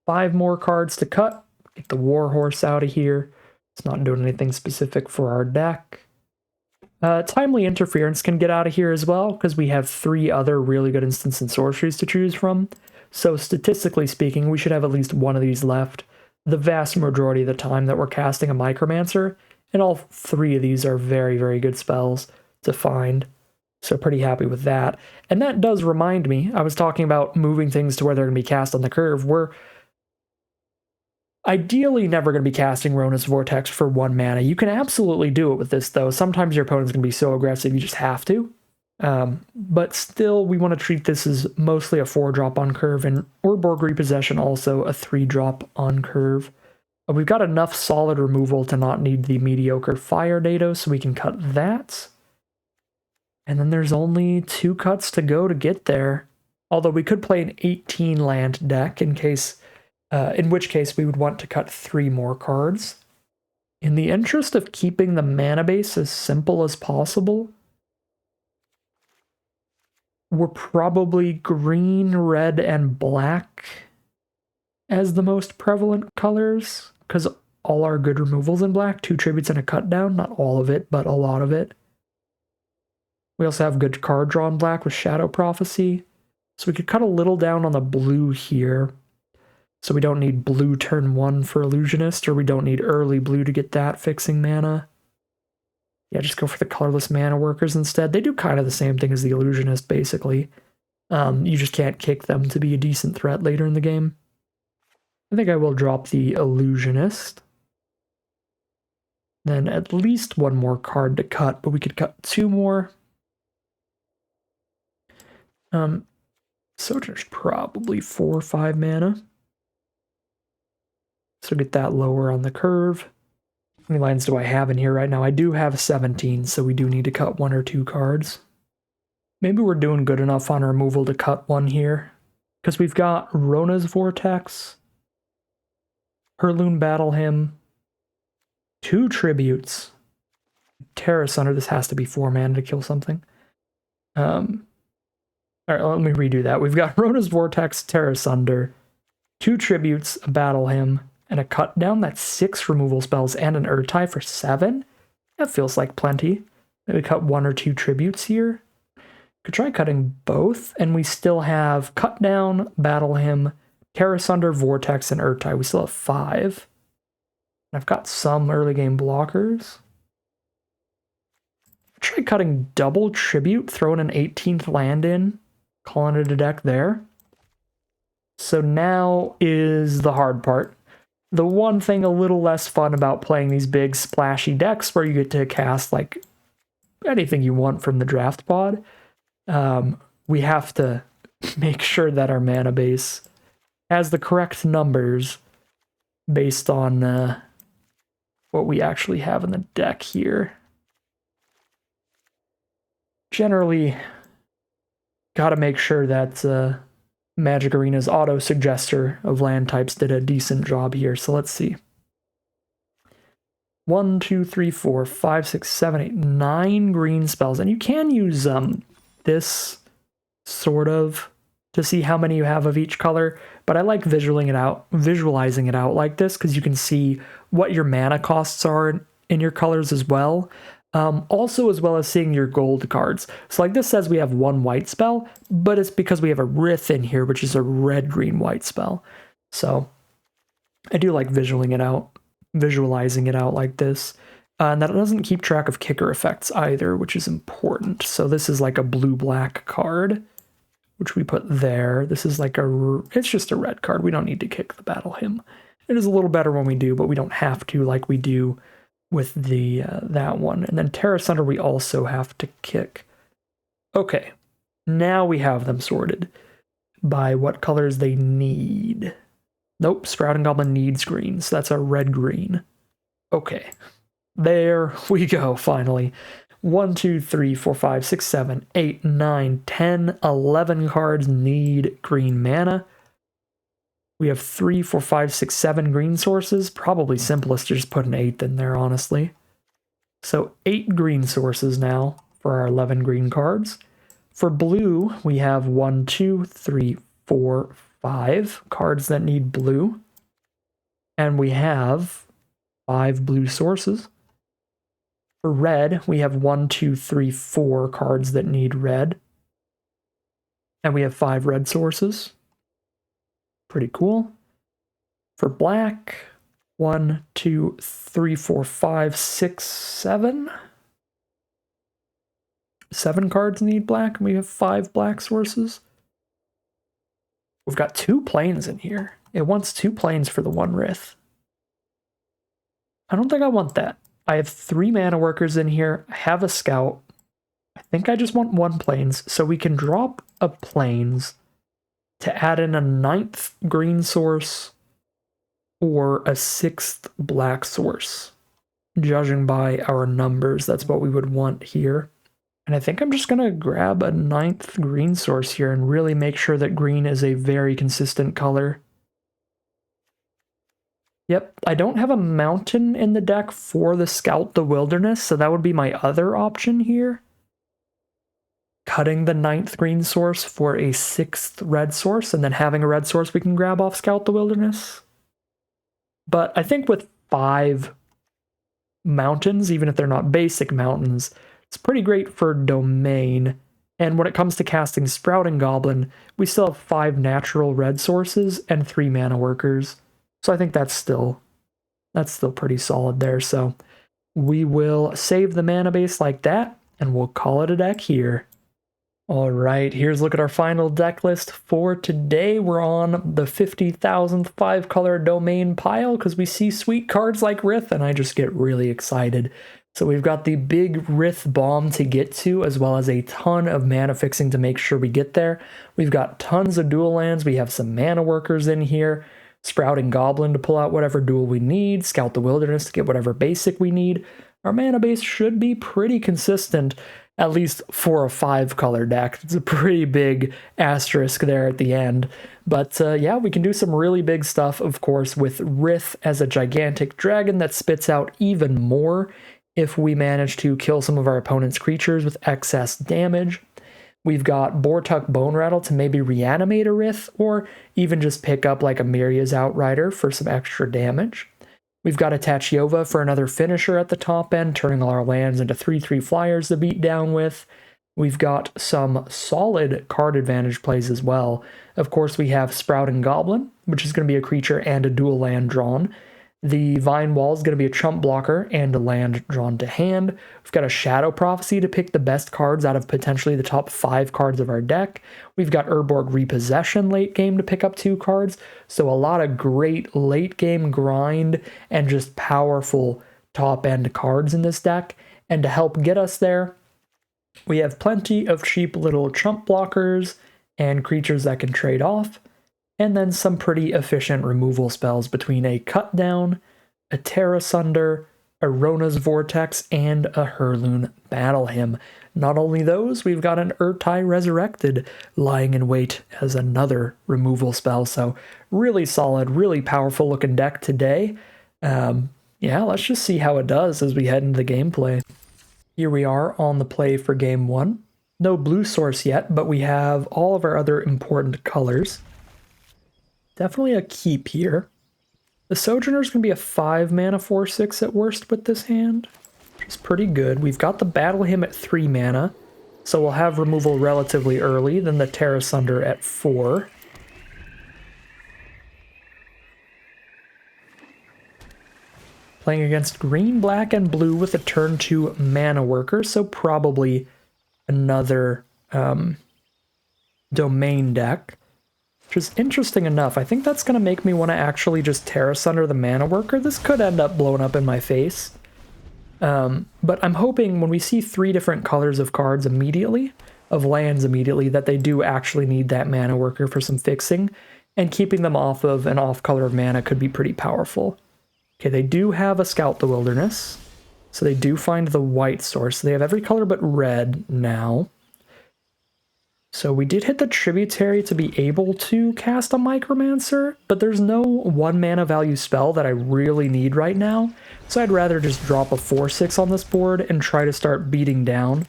5 more cards to cut. Get the Warhorse out of here. It's not doing anything specific for our deck. Timely Interference can get out of here as well, because we have 3 other really good instants and sorceries to choose from. So statistically speaking, we should have at least one of these left the vast majority of the time that we're casting a Micromancer, and all 3 of these are very, very good spells to find. So pretty happy with that. And that does remind me, I was talking about moving things to where they're going to be cast on the curve. We're ideally never going to be casting Rona's Vortex for 1 mana. You can absolutely do it with this, though. Sometimes your opponent's going to be so aggressive you just have to. But still, we want to treat this as mostly a 4-drop on curve, and Urborg Repossession also a 3-drop on curve. We've got enough solid removal to not need the mediocre Fire Dado, so we can cut that. And then there's only 2 cuts to go to get there. Although we could play an 18-land deck in which case we would want to cut 3 more cards. In the interest of keeping the mana base as simple as possible, we're probably green, red, and black as the most prevalent colors, because all our good removals in black, 2 tributes and a cut down, not all of it, but a lot of it. We also have good card draw in black with Shadow Prophecy, so we could cut a little down on the blue here. So we don't need blue turn 1 for Illusionist, or we don't need early blue to get that fixing mana. Yeah, just go for the colorless mana workers instead. They do kind of the same thing as the Illusionist, basically. You just can't kick them to be a decent threat later in the game. I think I will drop the Illusionist. Then at least 1 more card to cut, but we could cut 2 more. Sojourner's probably 4 or 5 mana. So get that lower on the curve. How many lines do I have in here right now? I do have 17, so we do need to cut 1 or 2 cards. Maybe we're doing good enough on removal to cut 1 here. Because we've got Rona's Vortex, Herloon Battle Hymn, 2 tributes, Terra Sunder. This has to be 4 mana to kill something. Alright, let me redo that. We've got Rona's Vortex, Terra Sunder, 2 tributes, a Battle Hymn, and a cut down. That's 6 removal spells and an Urtai for 7. That feels like plenty. Maybe cut 1 or 2 tributes here. Could try cutting both, and we still have cut down, Battle Hymn, Terra Sunder, Vortex, and Urtai. We still have 5. I've got some early game blockers. Try cutting double tribute, throwing an 18th land in, calling it a deck there. So now is the hard part. The one thing a little less fun about playing these big splashy decks where you get to cast like anything you want from the draft pod, we have to make sure that our mana base has the correct numbers based on what we actually have in the deck here. Generally, gotta make sure that Magic Arena's auto-suggester of land types did a decent job here, so let's see. 1, 2, 3, 4, 5, 6, 7, 8, 9 green spells, and you can use this sort of to see how many you have of each color, but I like visualizing it out like this because you can see what your mana costs are in your colors as well. Also, as well as seeing your gold cards. So like this says we have 1 white spell, but it's because we have a Rith in here, which is a red-green-white spell. So I do like visualizing it out like this. And that doesn't keep track of kicker effects either, which is important. So this is like a blue-black card, which we put there. This is like it's just a red card. We don't need to kick the Battle Hymn. It is a little better when we do, but we don't have to like we do with the that one. And then Terra Sunder we also have to kick. Okay, now we have them sorted by what colors they need. Nope, Sprouting Goblin needs green, so that's a red-green. Okay, there we go, finally. 1, 2, 3, 4, 5, 6, 7, 8, 9, 10, 11 cards need green mana. We have 3, 4, 5, 6, 7 green sources. Probably simplest to just put an 8th in there, honestly. So 8 green sources now for our 11 green cards. For blue, we have 1, 2, 3, 4, 5 cards that need blue. And we have 5 blue sources. For red, we have 1, 2, 3, 4 cards that need red. And we have 5 red sources. Pretty cool. For black, 1, 2, 3, 4, 5, 6, 7. 7 cards need black, and we have 5 black sources. We've got 2 planes in here. It wants 2 planes for the 1 Rith. I don't think I want that. I have 3 mana workers in here. I have a scout. I think I just want 1 planes, so we can drop a planes to add in a 9th green source or a 6th black source. Judging by our numbers, that's what we would want here. And I think I'm just going to grab a 9th green source here and really make sure that green is a very consistent color. Yep, I don't have a mountain in the deck for the Scout the Wilderness, so that would be my other option here. Cutting the 9th green source for a 6th red source, and then having a red source we can grab off Scout the Wilderness. But I think with 5 mountains, even if they're not basic mountains, it's pretty great for Domain. And when it comes to casting Sprouting Goblin, we still have 5 natural red sources and 3 mana workers. So I think that's still pretty solid there. So we will save the mana base like that, and we'll call it a deck here. All right, here's a look at our final deck list for today. We're on the 50,000th 5-color Domain pile because we see sweet cards like Rith, and I just get really excited. So we've got the big Rith Bomb to get to, as well as a ton of mana fixing to make sure we get there. We've got tons of dual lands. We have some mana workers in here. Sprouting Goblin to pull out whatever dual we need. Scout the Wilderness to get whatever basic we need. Our mana base should be pretty consistent, at least for a 5-color deck. It's a pretty big asterisk there at the end. But yeah, we can do some really big stuff, of course, with Rith as a gigantic dragon that spits out even more if we manage to kill some of our opponent's creatures with excess damage. We've got Bortuk Bone Rattle to maybe reanimate a Rith, or even just pick up like a Miria's Outrider for some extra damage. We've got a Tachiova for another finisher at the top end, turning all our lands into 3/3 flyers to beat down with. We've got some solid card advantage plays as well. Of course, we have Sprouting Goblin, which is going to be a creature and a dual land drawn. The Vine Wall is going to be a chump blocker and a land drawn to hand. We've got a Shadow Prophecy to pick the best cards out of potentially the top 5 cards of our deck. We've got Urborg Repossession late game to pick up 2 cards. So a lot of great late game grind and just powerful top end cards in this deck. And to help get us there, we have plenty of cheap little chump blockers and creatures that can trade off. And then some pretty efficient removal spells between a Cut Down, a Terra Sunder, a Rona's Vortex, and a Hurloon Battle Hymn. Not only those, we've got an Urtai Resurrected lying in wait as another removal spell. So really solid, really powerful looking deck today. Yeah, let's just see how it does as we head into the gameplay. Here we are on the play for game 1. No blue source yet, but we have all of our other important colors. Definitely a keep here. The Sojourner's going to be a 5 mana 4/6 at worst with this hand, which is pretty good. We've got the Battle Hymn at 3 mana, so we'll have removal relatively early, then the Terra Sunder at 4. Playing against green, black, and blue with a turn 2 mana worker, so probably another Domain deck. Which is interesting enough. I think that's going to make me want to actually just Terra Sunder the mana worker. This could end up blowing up in my face. But I'm hoping when we see 3 different colors of cards immediately, of lands immediately, that they do actually need that mana worker for some fixing. And keeping them off of an off color of mana could be pretty powerful. Okay, they do have a Scout the Wilderness. So they do find the white source. They have every color but red now. So we did hit the Tributary to be able to cast a Micromancer, but there's no 1 mana value spell that I really need right now, so I'd rather just drop a 4/6 on this board and try to start beating down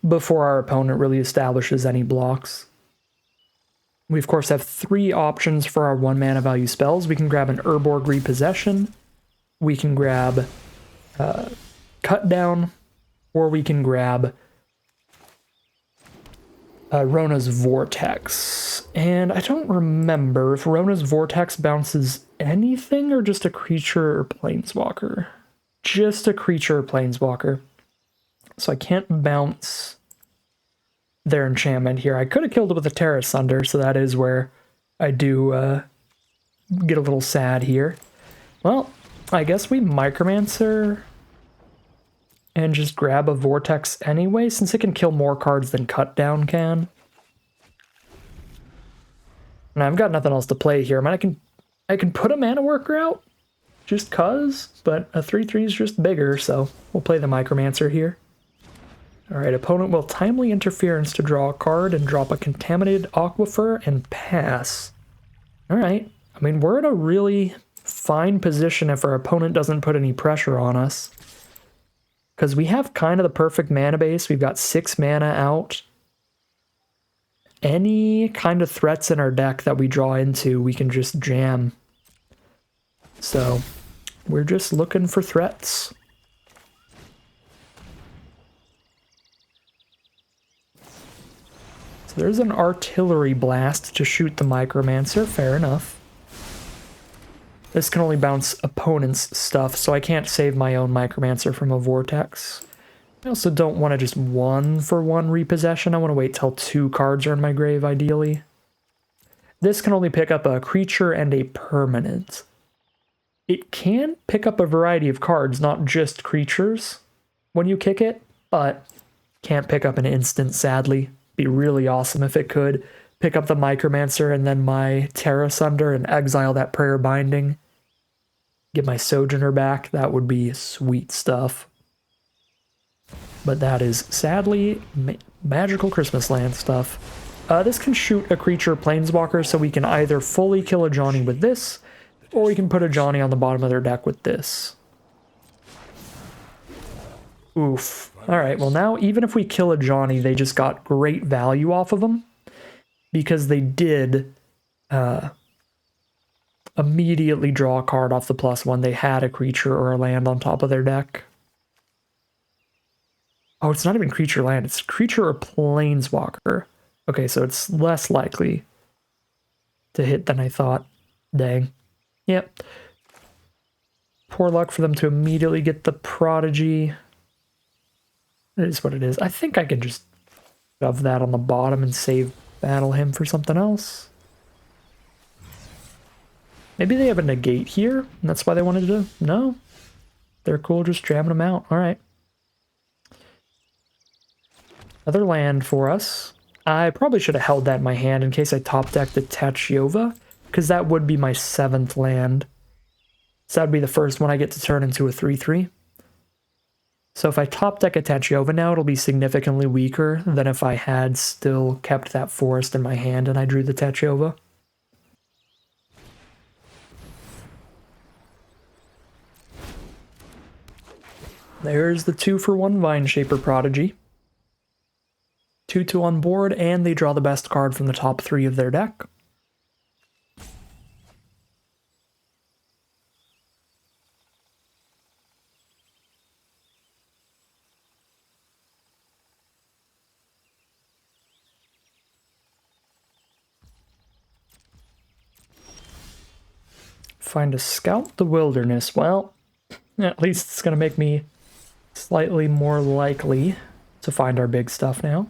before our opponent really establishes any blocks. We of course have 3 options for our 1 mana value spells. We can grab an Urborg Repossession, we can grab Cut Down, or we can grab Rona's Vortex. And I don't remember if Rona's Vortex bounces anything or just a creature or planeswalker. Just a creature or planeswalker. So I can't bounce their enchantment here. I could have killed it with a Terra Sunder, so that is where I do get a little sad here. Well, I guess we Micromancer and just grab a Vortex anyway, since it can kill more cards than Cut Down can. And I've got nothing else to play here. I mean, I can put a Mana Worker out, just cuz, but a 3/3 is just bigger, so we'll play the Micromancer here. Alright, opponent will Timely Interference to draw a card and drop a Contaminated Aquifer and pass. Alright, I mean, we're in a really fine position if our opponent doesn't put any pressure on us. Because we have kind of the perfect mana base. We've got 6 mana out. Any kind of threats in our deck that we draw into, we can just jam. So, we're just looking for threats. So there's an artillery blast to shoot the Micromancer, fair enough. This can only bounce opponent's stuff, so I can't save my own Micromancer from a vortex. I also don't want to just 1-for-1 repossession. I want to wait till 2 cards are in my grave, ideally. This can only pick up a creature and a permanent. It can pick up a variety of cards, not just creatures, when you kick it, but can't pick up an instant, sadly. Be really awesome if it could. Pick up the Micromancer and then my Terra Sunder and exile that Prayer Binding. Get my Sojourner back. That would be sweet stuff. But that is, sadly, magical Christmas land stuff. This can shoot a creature Planeswalker, so we can either fully kill a Johnny with this, or we can put a Johnny on the bottom of their deck with this. Oof. Alright, well now, even if we kill a Johnny, they just got great value off of them. Because they did immediately draw a card off the +1. They had a creature or a land on top of their deck. Oh, it's not even creature land. It's creature or Planeswalker. Okay, so it's less likely to hit than I thought. Dang. Yep. Poor luck for them to immediately get the Prodigy. It is what it is. I think I can just shove that on the bottom and save Battle Hymn for something else. Maybe they have a negate here, and that's why they wanted to... No. They're cool just jamming them out. Alright. Another land for us. I probably should have held that in my hand in case I top-decked the Tachiova, because that would be my 7th land. So that would be the first one I get to turn into a 3/3. So if I top-deck a Tachiova now, it'll be significantly weaker than if I had still kept that forest in my hand and I drew the Tachiova. There's the 2-for-1 Vineshaper Prodigy. 2/2 on board, and they draw the best card from the top 3 of their deck. Find a Scout the Wilderness. Well, at least it's going to make me slightly more likely to find our big stuff now.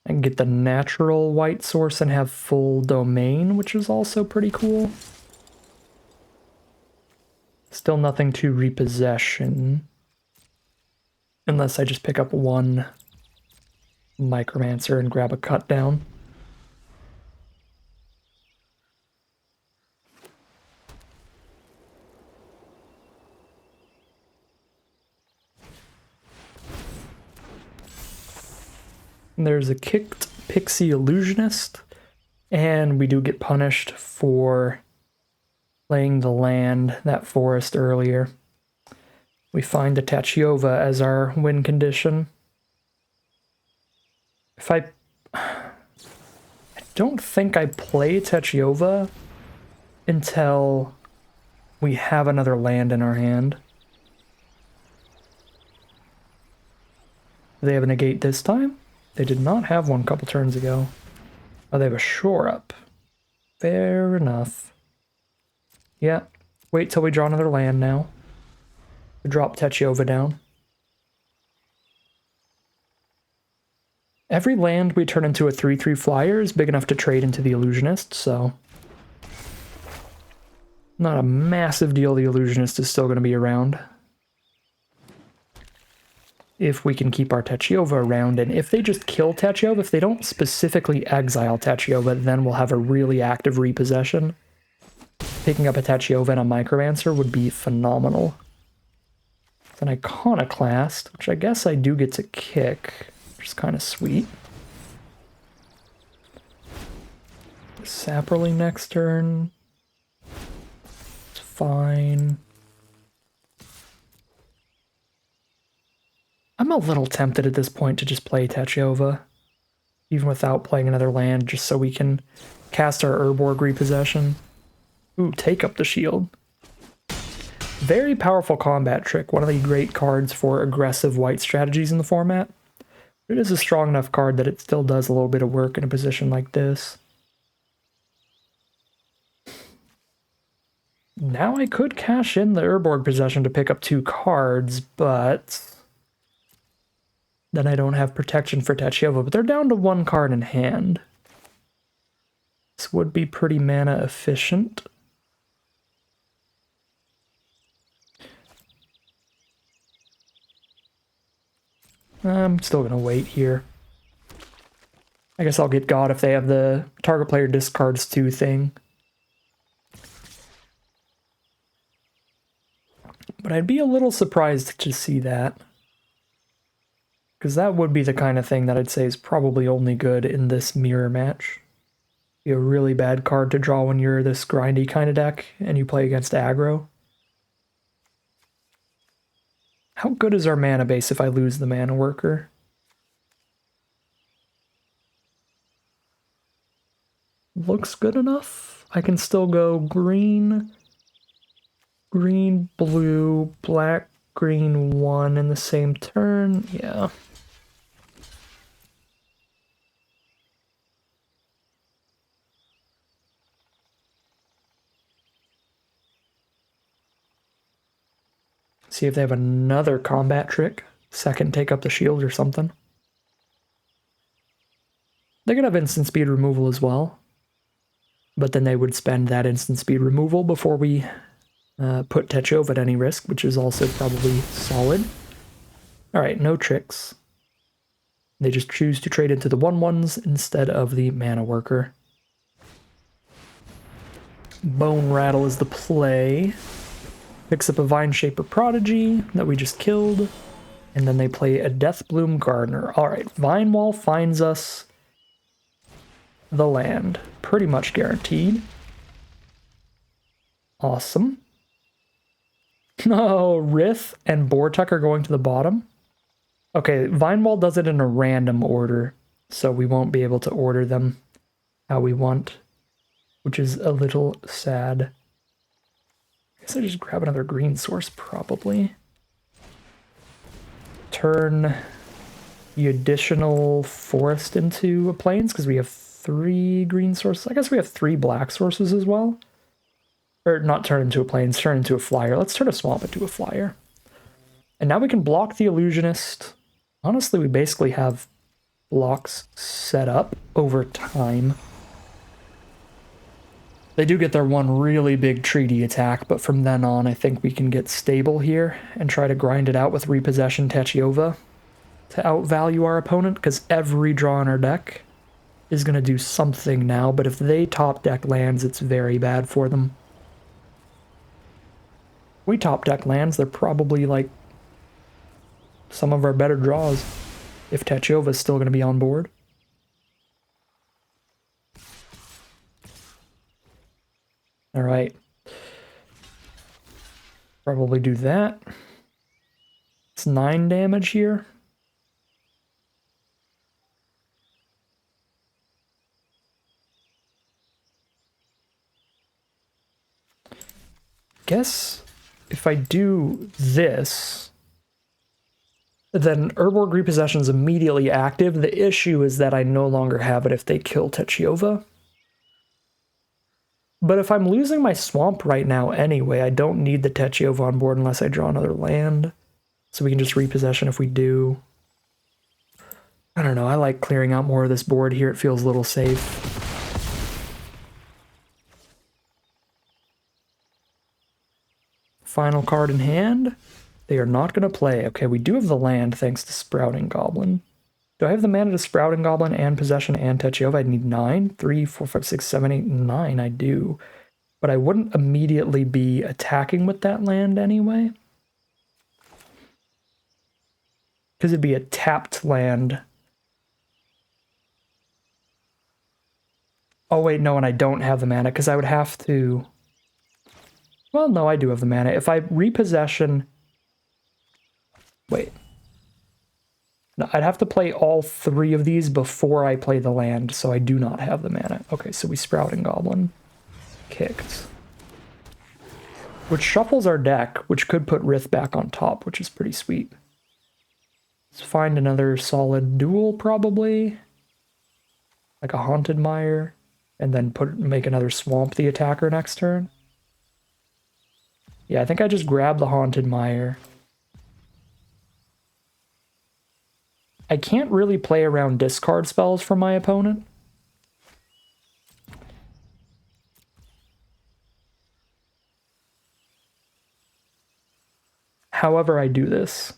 I can get the natural white source and have full domain, which is also pretty cool. Still nothing to repossession. Unless I just pick up one Micromancer and grab a cut down. There's a kicked Pixie Illusionist, and we do get punished for playing the land, that forest earlier. We find the Tachiova as our win condition. I don't think I play Tachiova until we have another land in our hand. Do they have a negate this time? They did not have one a couple turns ago. Oh, they have a shore up. Fair enough. Yeah, wait till we draw another land now. We drop Tachiova down. Every land we turn into a 3/3 flyer is big enough to trade into the Illusionist, so... Not a massive deal the Illusionist is still going to be around. If we can keep our Tachiova around, and if they just kill Tachiova, if they don't specifically exile Tachiova, then we'll have a really active repossession. Picking up a Tachiova and a Micromancer would be phenomenal. It's an Iconoclast, which I guess I do get to kick, which is kind of sweet. Saproling next turn. It's fine. I'm a little tempted at this point to just play Techova, even without playing another land, just so we can cast our Urborg Repossession. Ooh, take up the shield. Very powerful combat trick, one of the great cards for aggressive white strategies in the format. It is a strong enough card that it still does a little bit of work in a position like this. Now I could cash in the Urborg Possession to pick up 2 cards, but then I don't have protection for Techova, but they're down to 1 card in hand. This would be pretty mana efficient. I'm still going to wait here. I guess I'll get God if they have the target player discards 2 thing. But I'd be a little surprised to see that. Because that would be the kind of thing that I'd say is probably only good in this mirror match. Be a really bad card to draw when you're this grindy kind of deck and you play against aggro. How good is our mana base if I lose the mana worker? Looks good enough. I can still go green, green, blue, black, green, 1 in the same turn. Yeah. See if they have another combat trick. Second, take up the shield or something. They could have instant speed removal as well. But then they would spend that instant speed removal before we put Techova at any risk, which is also probably solid. Alright, no tricks. They just choose to trade into the 1/1s instead of the mana worker. Bone Rattle is the play. Picks up a Vine Shaper Prodigy that we just killed. And then they play a Deathbloom Gardener. Alright, Vine Wall finds us the land. Pretty much guaranteed. Awesome. No, Rith and Bortuck are going to the bottom. Okay, Vine Wall does it in a random order, so we won't be able to order them how we want, which is a little sad. I guess I just grab another green source, probably. Turn the additional forest into a plains, because we have 3 green sources. I guess we have 3 black sources as well. Or not turn into a plains, turn into a flyer. Let's turn a swamp into a flyer. And now we can block the illusionist. Honestly, we basically have blocks set up over time. They do get their 1 really big treaty attack, but from then on I think we can get stable here and try to grind it out with Repossession Techova to outvalue our opponent, because every draw in our deck is going to do something now, but if they top deck lands, it's very bad for them. If we top deck lands, they're probably like some of our better draws if Techova is still going to be on board. All right. Probably do that. It's 9 damage here. Guess if I do this, then Urborg Repossession is immediately active. The issue is that I no longer have it if they kill Techova. But if I'm losing my swamp right now anyway, I don't need the Techova on board unless I draw another land. So we can just repossession if we do. I don't know, I like clearing out more of this board here. It feels a little safe. Final card in hand. They are not going to play. Okay, we do have the land thanks to Sprouting Goblin. Do I have the mana to Sprouting Goblin and Possession and Techova? I need 9. 3, 4, 5, 6, 7, 8, 9. I do. But I wouldn't immediately be attacking with that land anyway. Because it'd be a tapped land. Oh wait, no, and I don't have the mana, because I would have to... Well, no, I do have the mana. If I repossession... Wait. No, I'd have to play all 3 of these before I play the land, so I do not have the mana. Okay, so we Sprouting Goblin. Kicked. Which shuffles our deck, which could put Rith back on top, which is pretty sweet. Let's find another solid duel, probably. Like a Haunted Mire. And then make another Swamp the attacker next turn. Yeah, I think I just grab the Haunted Mire. I can't really play around discard spells from my opponent. However, I do this.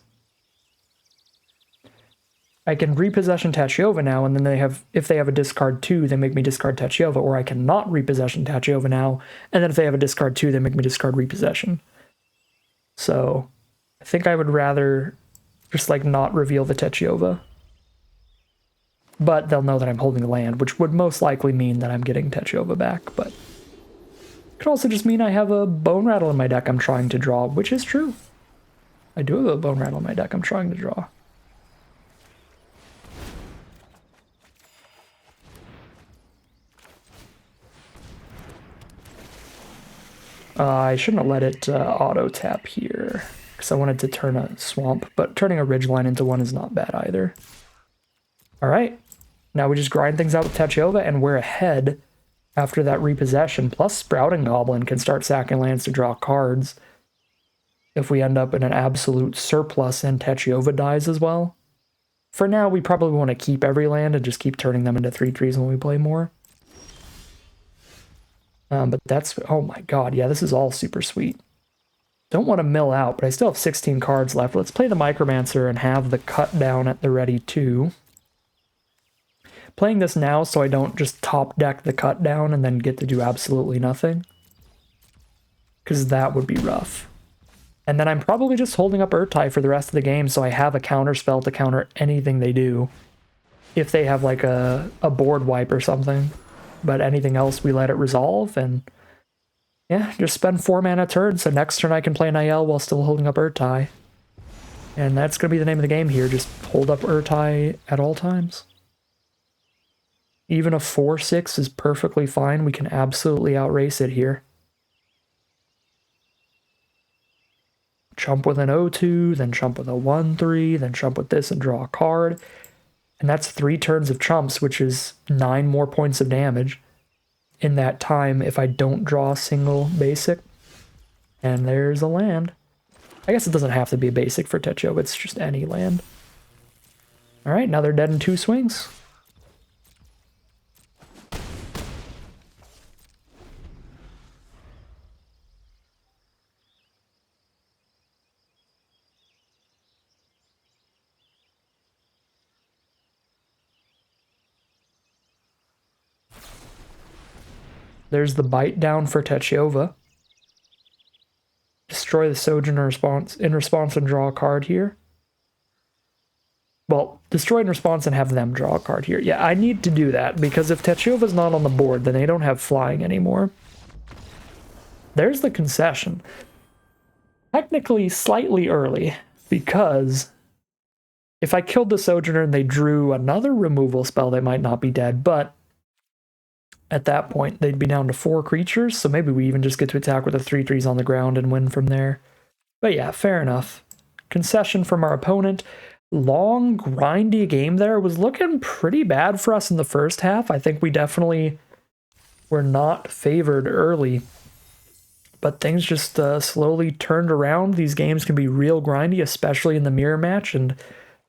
I can repossession Tachiova now, and then if they have a discard 2, they make me discard Tachiova, or I cannot repossession Tachiova now, and then if they have a discard 2, they make me discard repossession. So, I think I would rather just like not reveal the Tachiova. But they'll know that I'm holding the land, which would most likely mean that I'm getting Tachiova back, but it could also just mean I have a Bone Rattle in my deck I'm trying to draw, which is true. I do have a Bone Rattle in my deck I'm trying to draw. I shouldn't have let it auto-tap here, because I wanted to turn a Swamp, but turning a Ridgeline into one is not bad either. Alright, now we just grind things out with Tachiova, and we're ahead after that repossession, plus Sprouting Goblin can start sacking lands to draw cards if we end up in an absolute surplus and Tachiova dies as well. For now, we probably want to keep every land and just keep turning them into 3/3s when we play more. But that's, oh my god, yeah, this is all super sweet. Don't want to mill out, but I still have 16 cards left. Let's play the Micromancer and have the cut down at the ready too. Playing this now so I don't just top deck the cut down and then get to do absolutely nothing. Because that would be rough. And then I'm probably just holding up Urtai for the rest of the game so I have a counter spell to counter anything they do. If they have like a board wipe or something. But anything else, we let it resolve, and yeah, just spend 4 mana a turn, so next turn I can play Niall while still holding up Urtai. And that's going to be the name of the game here, just hold up Urtai at all times. Even a 4/6 is perfectly fine, we can absolutely outrace it here. Chump with an 0/2, then chump with a 1/3, then chump with this and draw a card. And that's 3 turns of chumps, which is 9 more points of damage in that time if I don't draw a single basic. And there's a land. I guess it doesn't have to be a basic for Techo, it's just any land. Alright, now they're dead in 2 swings. There's the bite down for Tachiova. Destroy the Sojourner in response and draw a card here. Well, destroy in response and have them draw a card here. Yeah, I need to do that, because if Tachiova's not on the board, then they don't have flying anymore. There's the concession. Technically slightly early, because if I killed the Sojourner and they drew another removal spell, they might not be dead, but at that point, they'd be down to 4 creatures, so maybe we even just get to attack with the 3/3s on the ground and win from there. But yeah, fair enough. Concession from our opponent. Long, grindy game there. Was looking pretty bad for us in the first half. I think we definitely were not favored early. But things just slowly turned around. These games can be real grindy, especially in the mirror match, and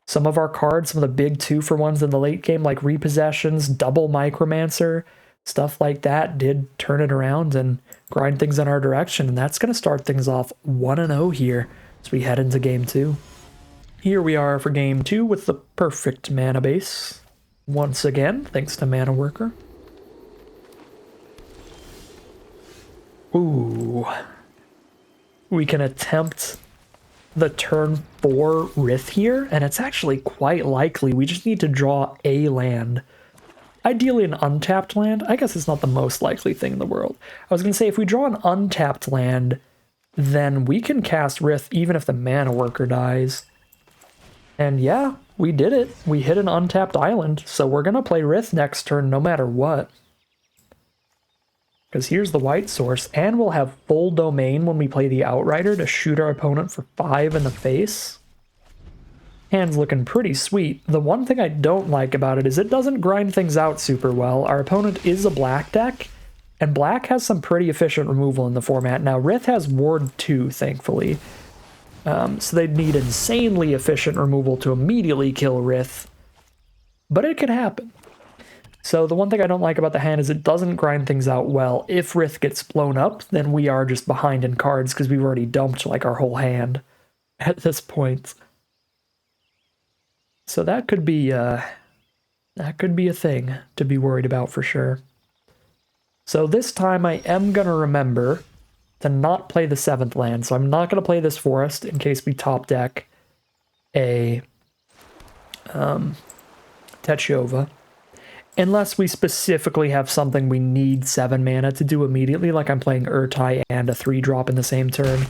some of our cards, some of the big 2-for-1s in the late game, like Repossessions, Double Micromancer, stuff like that did turn it around and grind things in our direction, and that's going to start things off 1-0 here as we head into game 2. Here we are for game 2 with the perfect mana base. Once again, thanks to Mana Worker. Ooh. We can attempt the turn 4 Rith here, and it's actually quite likely. We just need to draw a land Ideally an untapped land. I guess it's not the most likely thing in the world. I was going to say, if we draw an untapped land, then we can cast Rith even if the mana worker dies. And yeah, we did it. We hit an untapped island, so we're going to play Rith next turn no matter what. Because here's the white source, and we'll have full domain when we play the Outrider to shoot our opponent for 5 in the face. Hand's looking pretty sweet. The one thing I don't like about it is it doesn't grind things out super well. Our opponent is a black deck, and black has some pretty efficient removal in the format. Now, Rith has Ward 2, thankfully. So they'd need insanely efficient removal to immediately kill Rith. But it could happen. So the one thing I don't like about the hand is it doesn't grind things out well. If Rith gets blown up, then we are just behind in cards because we've already dumped like our whole hand at this point. So that could be a thing to be worried about for sure. So this time I am going to remember to not play the 7th land. So I'm not going to play this forest in case we top deck a Techova. Unless we specifically have something we need 7 mana to do immediately, like I'm playing Urtai and a 3-drop in the same turn.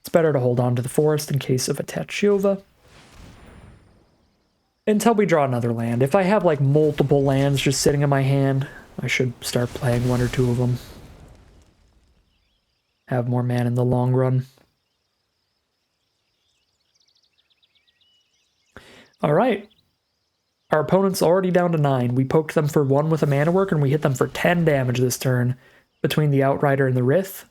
It's better to hold on to the forest in case of a Techova. Until we draw another land. If I have like multiple lands just sitting in my hand, I should start playing 1 or 2 of them. Have more mana in the long run. Alright. Our opponent's already down to 9. We poked them for 1 with a mana work, and we hit them for 10 damage this turn between the Outrider and the Rith.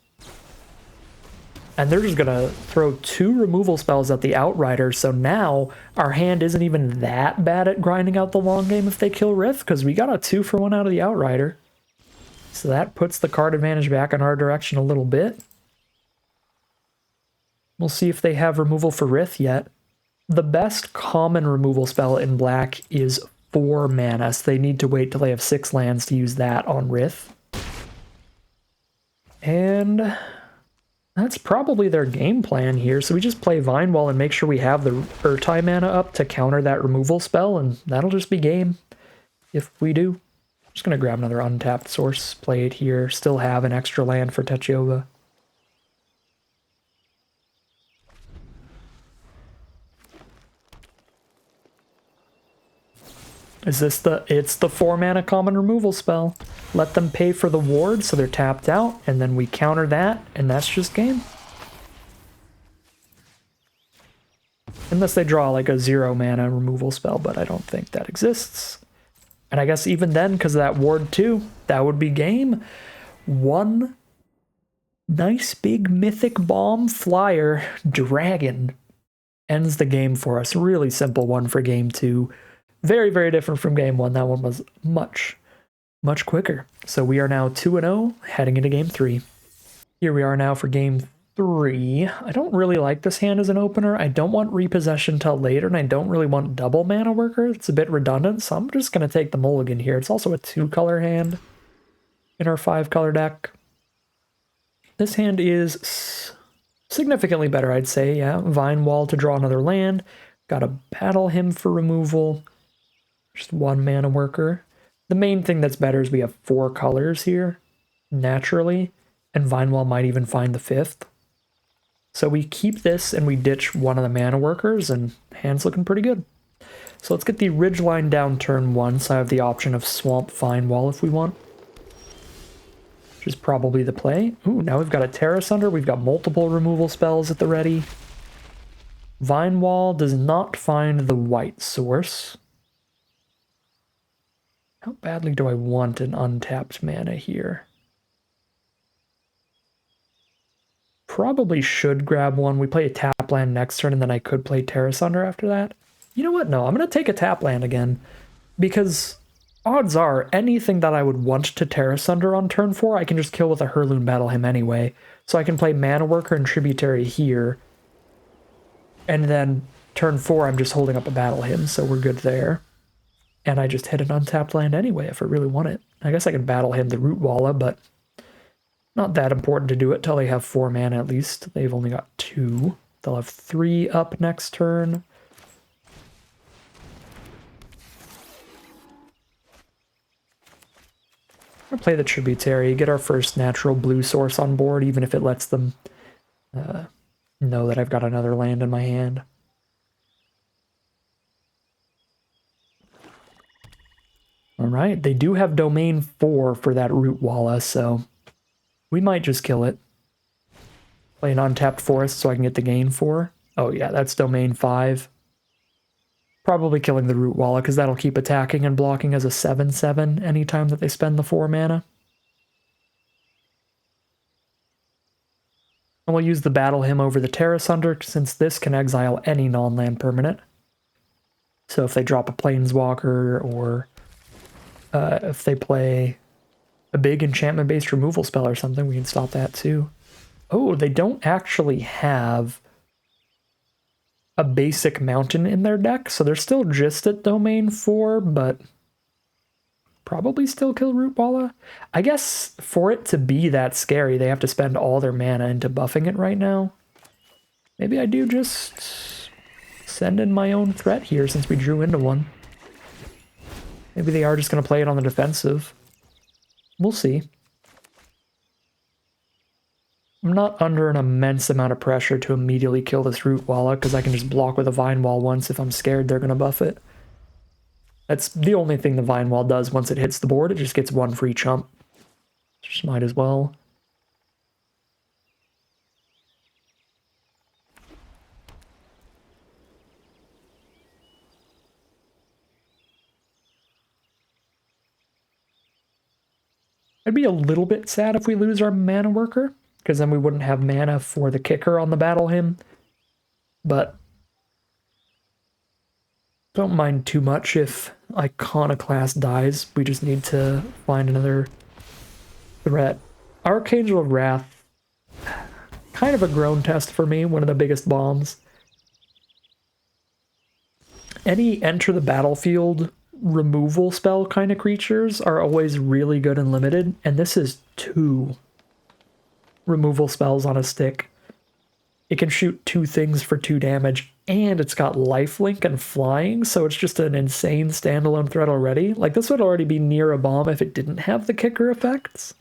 And they're just going to throw 2 removal spells at the Outrider, so now our hand isn't even that bad at grinding out the long game if they kill Rith, because we got a 2-for-1 out of the Outrider. So that puts the card advantage back in our direction a little bit. We'll see if they have removal for Rith yet. The best common removal spell in black is 4 mana, so they need to wait till they have 6 lands to use that on Rith. And that's probably their game plan here, so we just play Vine Wall and make sure we have the Urtai mana up to counter that removal spell, and that'll just be game if we do. I'm just going to grab another untapped source, play it here, still have an extra land for Techova. Is this it's the 4 mana common removal spell. Let them pay for the ward so they're tapped out, and then we counter that, and that's just game. Unless they draw like a 0 mana removal spell, but I don't think that exists. And I guess even then, because of that ward 2, that would be game. 1 nice big mythic bomb flyer dragon ends the game for us. Really simple one for game 2. Very, very different from game 1. That one was much, much quicker. So we are now 2-0, heading into game 3. Here we are now for game 3. I don't really like this hand as an opener. I don't want repossession till later, and I don't really want double mana worker. It's a bit redundant, so I'm just going to take the mulligan here. It's also a 2-color hand in our 5-color deck. This hand is significantly better, I'd say. Yeah, Vine Wall to draw another land. Got to battle him for removal. Just 1 mana worker. The main thing that's better is we have 4 colors here, naturally, and Vine Wall might even find the 5th. So we keep this and we ditch one of the mana workers, and hand's looking pretty good. So let's get the Ridgeline down turn 1, so I have the option of Swamp Vine Wall if we want. Which is probably the play. Ooh, now we've got a Terra Sunder, we've got multiple removal spells at the ready. Vine Wall does not find the white source. How badly do I want an untapped mana here? Probably should grab one. We play a tap land next turn, and then I could play Terra Sunder after that. You know what? No, I'm going to take a tap land again. Because odds are, anything that I would want to Terra Sunder on turn 4, I can just kill with a Heirloom Battle Hymn anyway. So I can play Mana Worker and Tributary here. And then turn 4, I'm just holding up a Battle Hymn, so we're good there. And I just hit an untapped land anyway if I really want it. I guess I can Battle Hymn the Root Walla, but not that important to do it till they have 4 mana at least. They've only got 2. They'll have 3 up next turn. We'll play the Tributary, get our first natural blue source on board, even if it lets them know that I've got another land in my hand. Alright, they do have domain 4 for that Root Walla, so we might just kill it. Play an untapped forest so I can get the gain 4. Oh yeah, that's domain 5. Probably killing the Root Walla, because that'll keep attacking and blocking as a 7/7 anytime that they spend the 4 mana. And we'll use the Battle Hymn over the Terra Sunder, since this can exile any non-land permanent. So if they drop a Planeswalker, or if they play a big enchantment-based removal spell or something, we can stop that too. Oh, they don't actually have a basic mountain in their deck, so they're still just at domain 4, but probably still kill Root Walla. I guess for it to be that scary, they have to spend all their mana into buffing it right now. Maybe I do just send in my own threat here since we drew into one. Maybe they are just going to play it on the defensive. We'll see. I'm not under an immense amount of pressure to immediately kill this Root Walla, because I can just block with a Vine Wall once if I'm scared they're going to buff it. That's the only thing the Vine Wall does once it hits the board. It just gets one free chump. Just might as well. I'd be a little bit sad if we lose our mana worker, because then we wouldn't have mana for the kicker on the Battle Hymn. But don't mind too much if Iconoclast dies. We just need to find another threat. Archangel of Wrath, kind of a grown test for me, one of the biggest bombs. Any enter the battlefield removal spell kind of creatures are always really good and limited, and this is 2 removal spells on a stick. It can shoot 2 things for 2 damage, and it's got lifelink and flying, so it's just an insane standalone threat already. Like, this would already be near a bomb if it didn't have the kicker effects.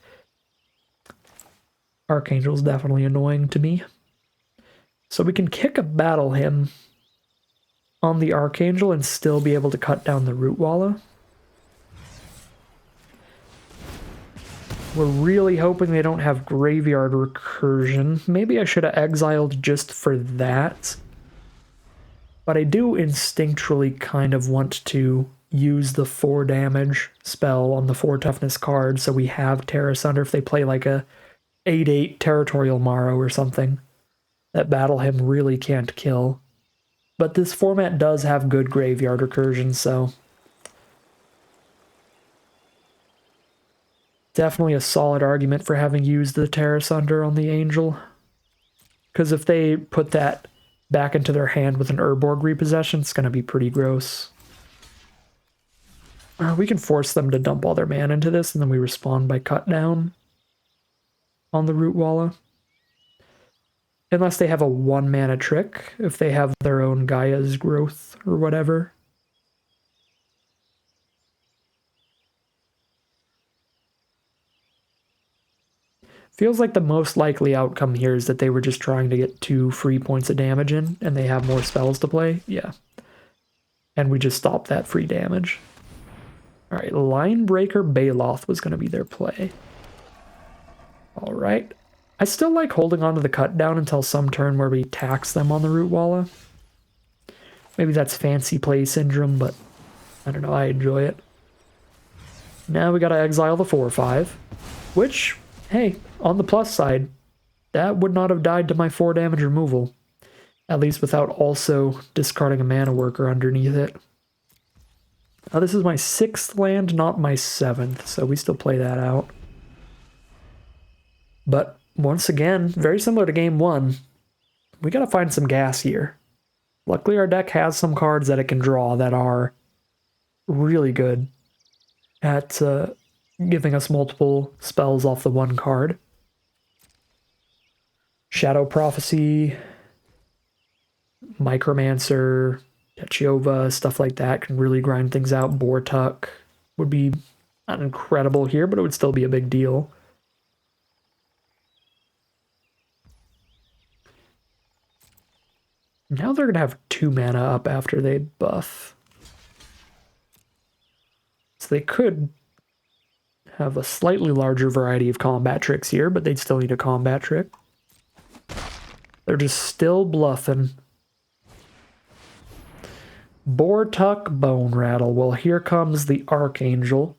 Archangel's definitely annoying to me. So we can kick a Battle Hymn on the Archangel and still be able to cut down the Root Walla. We're really hoping they don't have Graveyard Recursion. Maybe I should have exiled just for that. But I do instinctually kind of want to use the 4 damage spell on the 4 toughness card so we have Terra Sunder if they play like a 8/8 Territorial Morrow or something. That Battle Hymn really can't kill. But this format does have good Graveyard Recursion, so definitely a solid argument for having used the Terra Sunder on the Angel. Because if they put that back into their hand with an Urborg repossession, it's going to be pretty gross. We can force them to dump all their mana into this, and then we respond by cut down on the Root Walla. Unless they have a 1 mana trick, if they have their own Gaia's Growth or whatever. Feels like the most likely outcome here is that they were just trying to get 2 free points of damage in, and they have more spells to play. Yeah. And we just stopped that free damage. Alright, Linebreaker Baloth was going to be their play. Alright. I still like holding on to the cut down until some turn where we tax them on the Root Walla. Maybe that's fancy play syndrome, but I don't know, I enjoy it. Now we gotta exile the 4/5, which, hey, on the plus side, that would not have died to my 4 damage removal. At least without also discarding a mana worker underneath it. This is my 6th land, not my 7th, so we still play that out. But once again, very similar to game 1, we gotta find some gas here. Luckily our deck has some cards that it can draw that are really good at giving us multiple spells off the 1 card. Shadow Prophecy, Micromancer, Techiova, stuff like that can really grind things out. Bortuk would be, Not incredible here, but it would still be a big deal. Now they're going to have 2 mana up after they buff. So they could have a slightly larger variety of combat tricks here, but they'd still need a combat trick. They're just still bluffing. Bortuck Bone Rattle. Well, here comes the Archangel.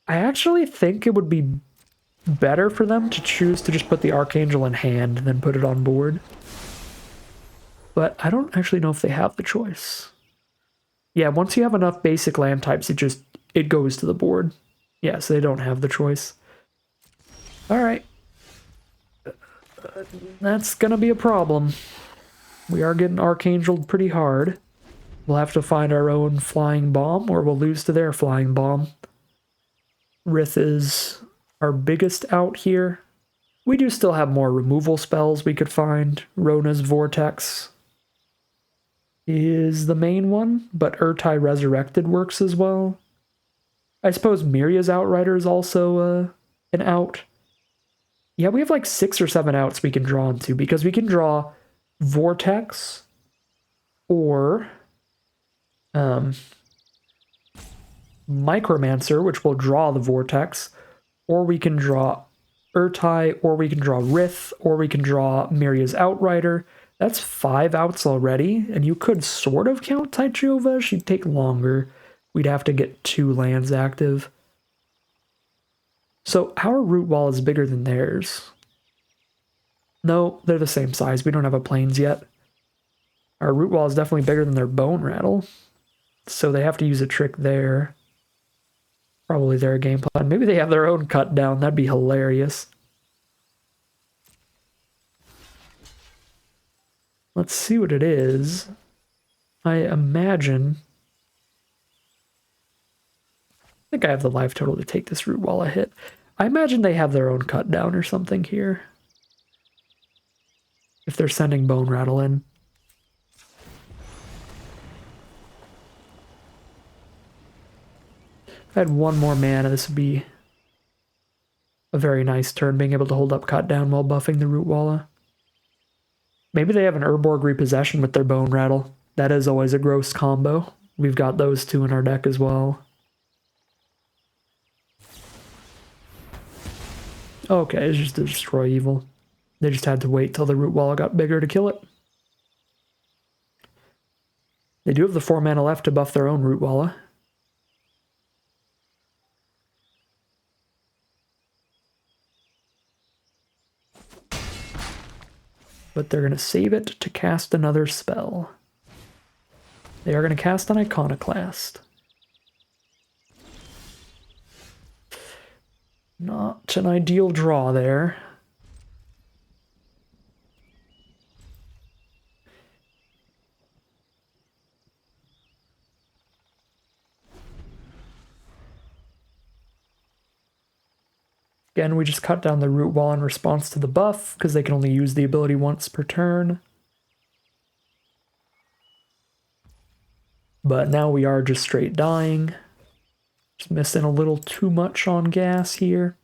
I actually think it would be better for them to choose to just put the Archangel in hand than put it on board. But I don't actually know if they have the choice. Yeah, once you have enough basic land types, it goes to the board. Yeah, so they don't have the choice. All right. That's gonna be a problem. We are getting Archangeled pretty hard. We'll have to find our own flying bomb, or we'll lose to their flying bomb. Rith is our biggest out here. We do still have more removal spells we could find. Rona's Vortex is the main one, but Urtai Resurrected works as well. I suppose Miria's Outrider is also an out. Yeah, we have like 6 or 7 outs we can draw into, because we can draw Vortex or Micromancer, which will draw the Vortex, or we can draw Urtai, or we can draw Rith, or we can draw Miria's Outrider. That's 5 outs already, and you could sort of count Taichova. She'd take longer. We'd have to get 2 lands active. So our root wall is bigger than theirs. No, they're the same size. We don't have a plains yet. Our root wall is definitely bigger than their bone rattle. So they have to use a trick there. Probably their game plan. Maybe they have their own cut down. That'd be hilarious. Let's see what it is. I imagine... I think I have the life total to take this root wall a hit. I imagine they have their own cut down or something here. If they're sending Bone Rattle in. If I had 1 more mana, this would be a very nice turn, being able to hold up cut down while buffing the root walla. Maybe they have an Urborg Repossession with their Bone Rattle. That is always a gross combo. We've got those 2 in our deck as well. Okay, it's just to destroy evil. They just had to wait till the root wall got bigger to kill it. They do have the 4 mana left to buff their own root walla. But they're going to save it to cast another spell. They are going to cast an Iconoclast. Not an ideal draw there. Again, we just cut down the root wall in response to the buff, because they can only use the ability once per turn. But now we are just straight dying. Just missing a little too much on gas here.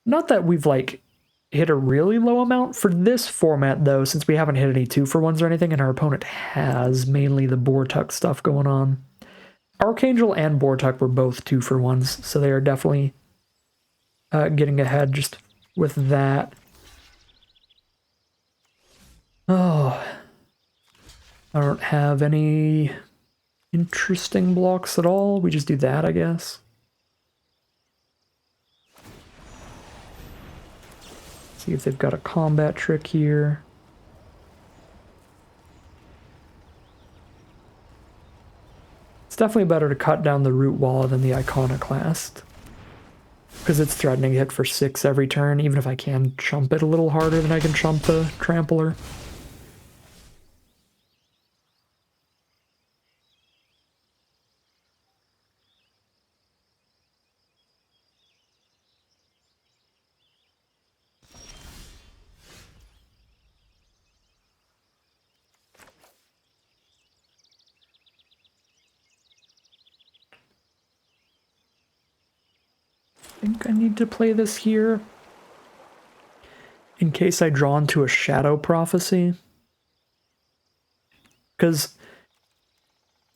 Not that we've, like, hit a really low amount for this format, though, since we haven't hit any 2-for-1s or anything, and our opponent has mainly the Bortuck stuff going on. Archangel and Bortuck were both 2-for-1s, so they are definitely getting ahead just with that. Oh, I don't have any interesting blocks at all. We just do that, I guess. See if they've got a combat trick here. It's definitely better to cut down the root wall than the Iconoclast, because it's threatening to hit for 6 every turn, even if I can chump it a little harder than I can chump the Trampler. think I need to play this here in case I draw into a Shadow Prophecy. Because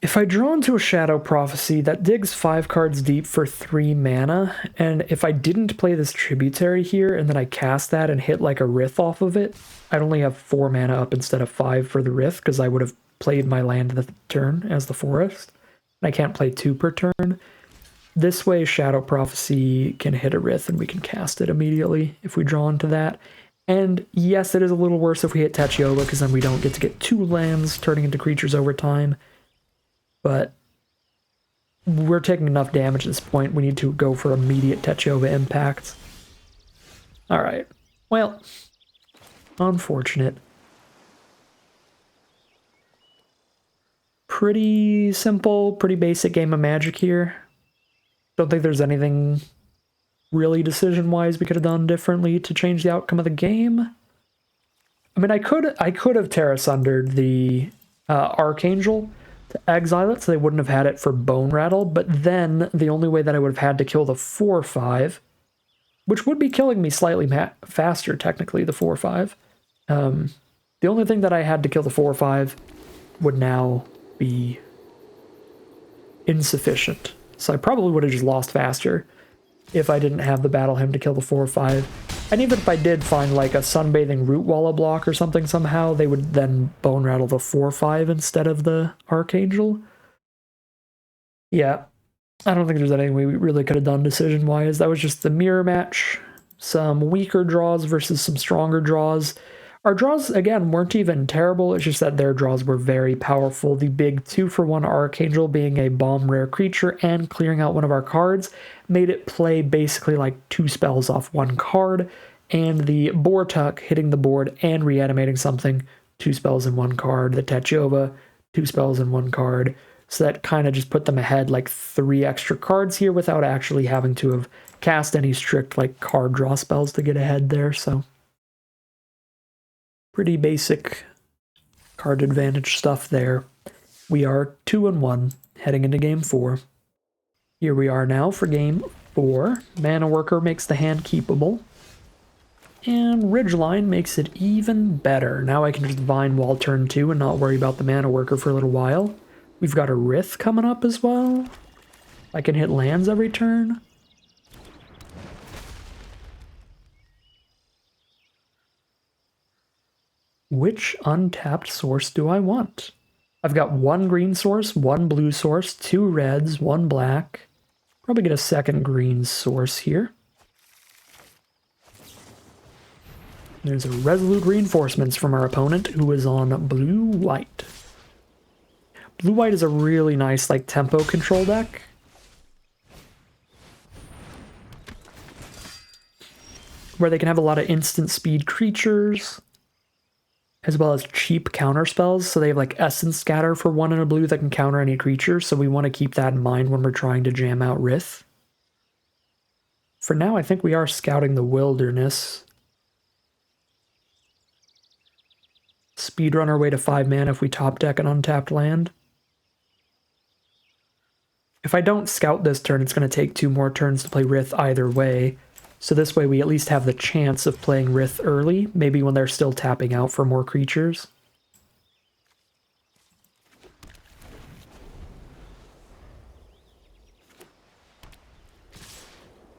if I draw into a Shadow Prophecy, that digs 5 cards deep for 3 mana, and if I didn't play this Tributary here and then I cast that and hit like a Rith off of it, I'd only have 4 mana up instead of 5 for the Rith, because I would have played my land the turn as the Forest. And I can't play 2 per turn. This way, Shadow Prophecy can hit a Rith and we can cast it immediately if we draw into that. And yes, it is a little worse if we hit Tachioba, because then we don't get to get 2 lands turning into creatures over time. But we're taking enough damage at this point. We need to go for immediate Tachioba impact. Alright. Well, unfortunate. Pretty simple, pretty basic game of Magic here. Don't think there's anything really decision-wise we could have done differently to change the outcome of the game. I mean, I could have Terra Sundered the Archangel to exile it, so they wouldn't have had it for Bone Rattle, but then the only way that I would have had to kill the 4/5, which would be killing me slightly faster, technically, the 4/5. The only thing that I had to kill the 4/5 would now be insufficient. So I probably would have just lost faster if I didn't have the Battle Hymn to kill the 4/5. And even if I did find like a Sunbathing Root Walla block or something somehow, they would then Bone Rattle the 4/5 instead of the Archangel. Yeah, I don't think there's anything we really could have done decision-wise. That was just the mirror match. Some weaker draws versus some stronger draws. Our draws, again, weren't even terrible. It's just that their draws were very powerful. The big 2-for-1 Archangel being a bomb rare creature and clearing out one of our cards made it play basically like 2 spells off 1 card. And the Bortuk hitting the board and reanimating something, 2 spells in 1 card. The Tachioba, 2 spells in 1 card. So that kind of just put them ahead like 3 extra cards here without actually having to have cast any strict like card draw spells to get ahead there. So pretty basic card advantage stuff there. We are 2-1 heading into game 4. Here we are now for game 4. Mana Worker makes the hand keepable. And Ridgeline makes it even better. Now I can just Vine Wall turn 2 and not worry about the Mana Worker for a little while. We've got a Rith coming up as well. I can hit lands every turn. Which untapped source do I want? I've got 1 green source, 1 blue source, 2 reds, 1 black. Probably get a second green source here. There's a Resolute Reinforcements from our opponent who is on blue-white. Blue-white is a really nice like tempo control deck. Where they can have a lot of instant speed creatures, as well as cheap counter spells. So they have like Essence Scatter for 1 and a blue that can counter any creature. So we want to keep that in mind when we're trying to jam out Rith. For now, I think we are scouting the Wilderness. Speedrun our way to 5 mana if we top deck an untapped land. If I don't scout this turn, it's going to take 2 more turns to play Rith either way. So this way we at least have the chance of playing Rith early, maybe when they're still tapping out for more creatures.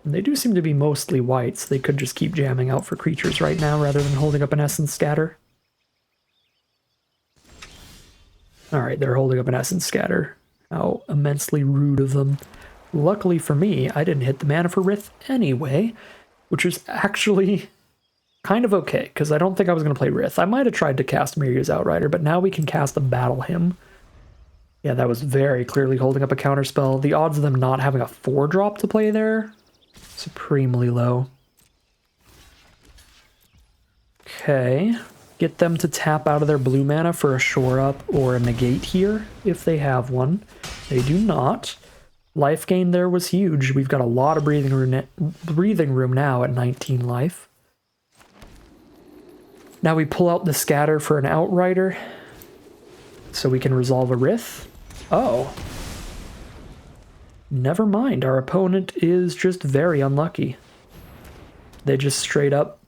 And they do seem to be mostly white, so they could just keep jamming out for creatures right now rather than holding up an Essence Scatter. Alright, they're holding up an Essence Scatter. How immensely rude of them. Luckily for me, I didn't hit the mana for Rith anyway, which is actually kind of okay, because I don't think I was going to play Rith. I might have tried to cast Miria's Outrider, but now we can cast a Battle Hymn. Yeah, that was very clearly holding up a counterspell. The odds of them not having a 4-drop to play there, supremely low. Okay, get them to tap out of their blue mana for a Shore Up or a Negate here, if they have one. They do not. Life gain there was huge. We've got a lot of breathing room now at 19 life. Now we pull out the Scatter for an Outrider, so we can resolve a Rith. Oh. Never mind, our opponent is just very unlucky. They just straight up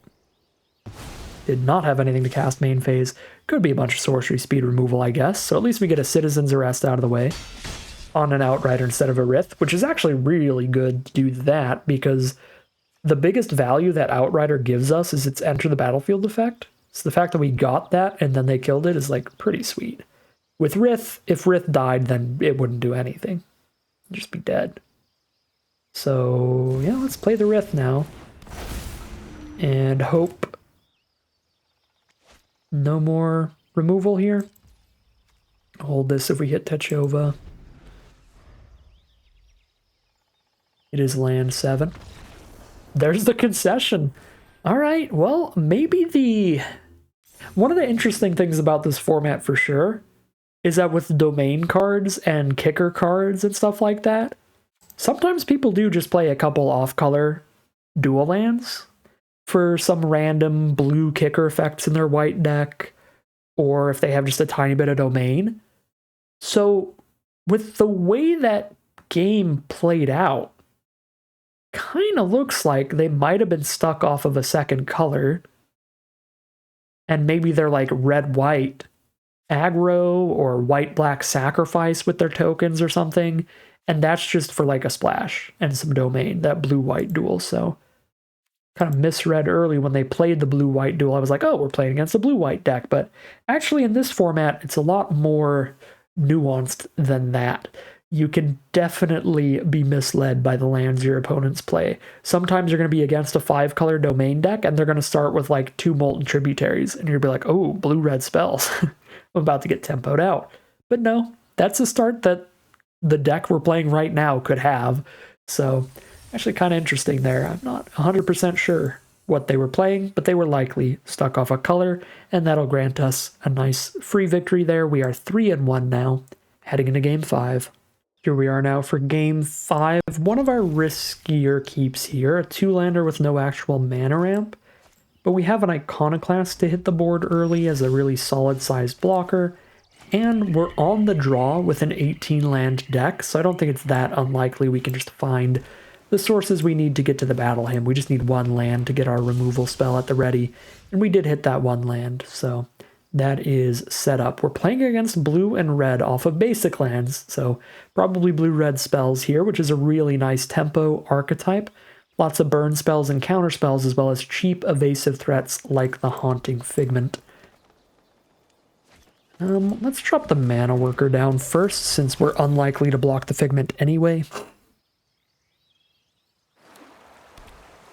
did not have anything to cast main phase. Could be a bunch of sorcery speed removal, I guess. So at least we get a Citizen's Arrest out of the way on an Outrider instead of a Rith, which is actually really good to do that because the biggest value that Outrider gives us is its enter the battlefield effect. So the fact that we got that and then they killed it is like pretty sweet. With Rith, if Rith died, then it wouldn't do anything. It'd just be dead. So yeah, let's play the Rith now. And hope no more removal here. Hold this if we hit Techova. It is land 7. There's the concession. All right, well, maybe one of the interesting things about this format for sure is that with domain cards and kicker cards and stuff like that, sometimes people do just play a couple off-color dual lands for some random blue kicker effects in their white deck, or if they have just a tiny bit of domain. So with the way that game played out, kind of looks like they might have been stuck off of a second color, and maybe they're like red-white aggro or white-black sacrifice with their tokens or something, and that's just for like a splash and some domain, that blue-white duel. So kind of misread early when they played the blue-white duel. I was like, oh, we're playing against a blue-white deck, but actually in this format, it's a lot more nuanced than that. You can definitely be misled by the lands your opponents play. Sometimes you're going to be against a 5-color domain deck, and they're going to start with like 2 Molten Tributaries, and you'll be like, oh, blue-red spells. I'm about to get tempoed out. But no, that's a start that the deck we're playing right now could have. So actually kind of interesting there. I'm not 100% sure what they were playing, but they were likely stuck off a color, and that'll grant us a nice free victory there. We are 3-1 now, heading into Game 5. Here we are now for Game 5. One of our riskier keeps here, a 2-lander with no actual mana ramp, but we have an Iconoclast to hit the board early as a really solid-sized blocker, and we're on the draw with an 18-land deck, so I don't think it's that unlikely we can just find the sources we need to get to the Battle Hymn. We just need 1 land to get our removal spell at the ready, and we did hit that 1 land, so that is set up. We're playing against blue and red off of basic lands, so probably blue-red spells here, which is a really nice tempo archetype. Lots of burn spells and counter spells, as well as cheap evasive threats like the Haunting Figment. Let's drop the Mana Worker down first, since we're unlikely to block the Figment anyway.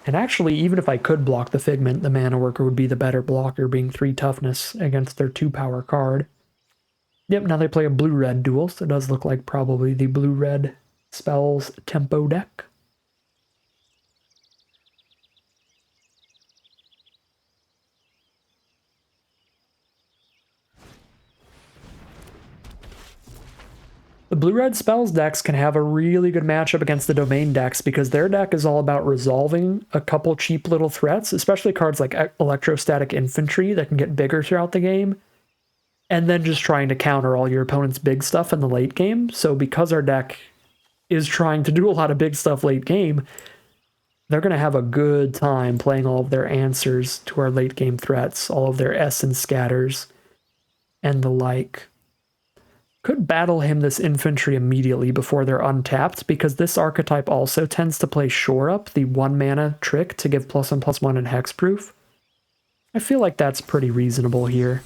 And actually, even if I could block the Figment, the Mana Worker would be the better blocker, being 3 toughness against their 2-power card. Yep, now they play a blue-red duel, so it does look like probably the blue-red spells tempo deck. The blue-red spells decks can have a really good matchup against the domain decks because their deck is all about resolving a couple cheap little threats, especially cards like Electrostatic Infantry that can get bigger throughout the game, and then just trying to counter all your opponent's big stuff in the late game. So because our deck is trying to do a lot of big stuff late game, they're going to have a good time playing all of their answers to our late game threats, all of their Essence Scatters, and the like. Could Battle Hymn this infantry immediately before they're untapped, because this archetype also tends to play Shore Up, the 1-mana trick to give +1/+1 and hexproof. I feel like that's pretty reasonable here.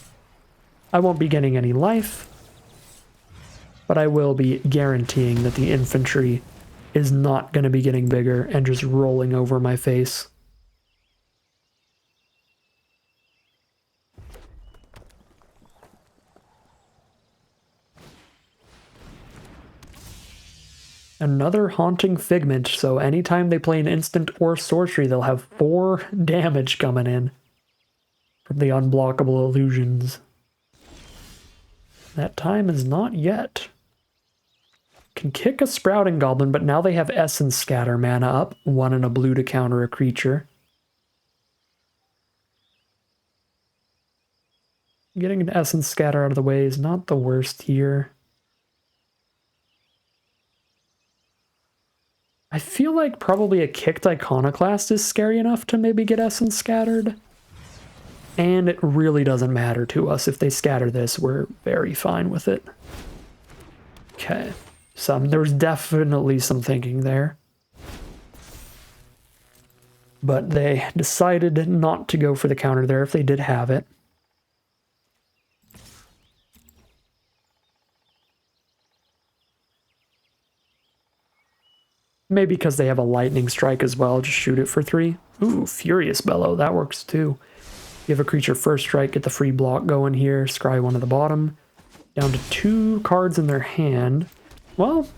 I won't be getting any life, but I will be guaranteeing that the infantry is not going to be getting bigger and just rolling over my face. Another Haunting Figment, so anytime they play an instant or sorcery, they'll have 4 damage coming in from the unblockable illusions. That time is not yet. Can kick a Sprouting Goblin, but now they have Essence Scatter mana up, 1 and a blue to counter a creature. Getting an Essence Scatter out of the way is not the worst here. I feel like probably a kicked Iconoclast is scary enough to maybe get Essence scattered. And it really doesn't matter to us if they scatter this. We're very fine with it. Okay. So there was definitely some thinking there. But they decided not to go for the counter there if they did have it. Maybe because they have a lightning strike as well, just shoot it for 3. Ooh, Furious Bellow, that works too. You have a creature first strike, get the free block going here, scry one at the bottom. Down to 2 cards in their hand. Well,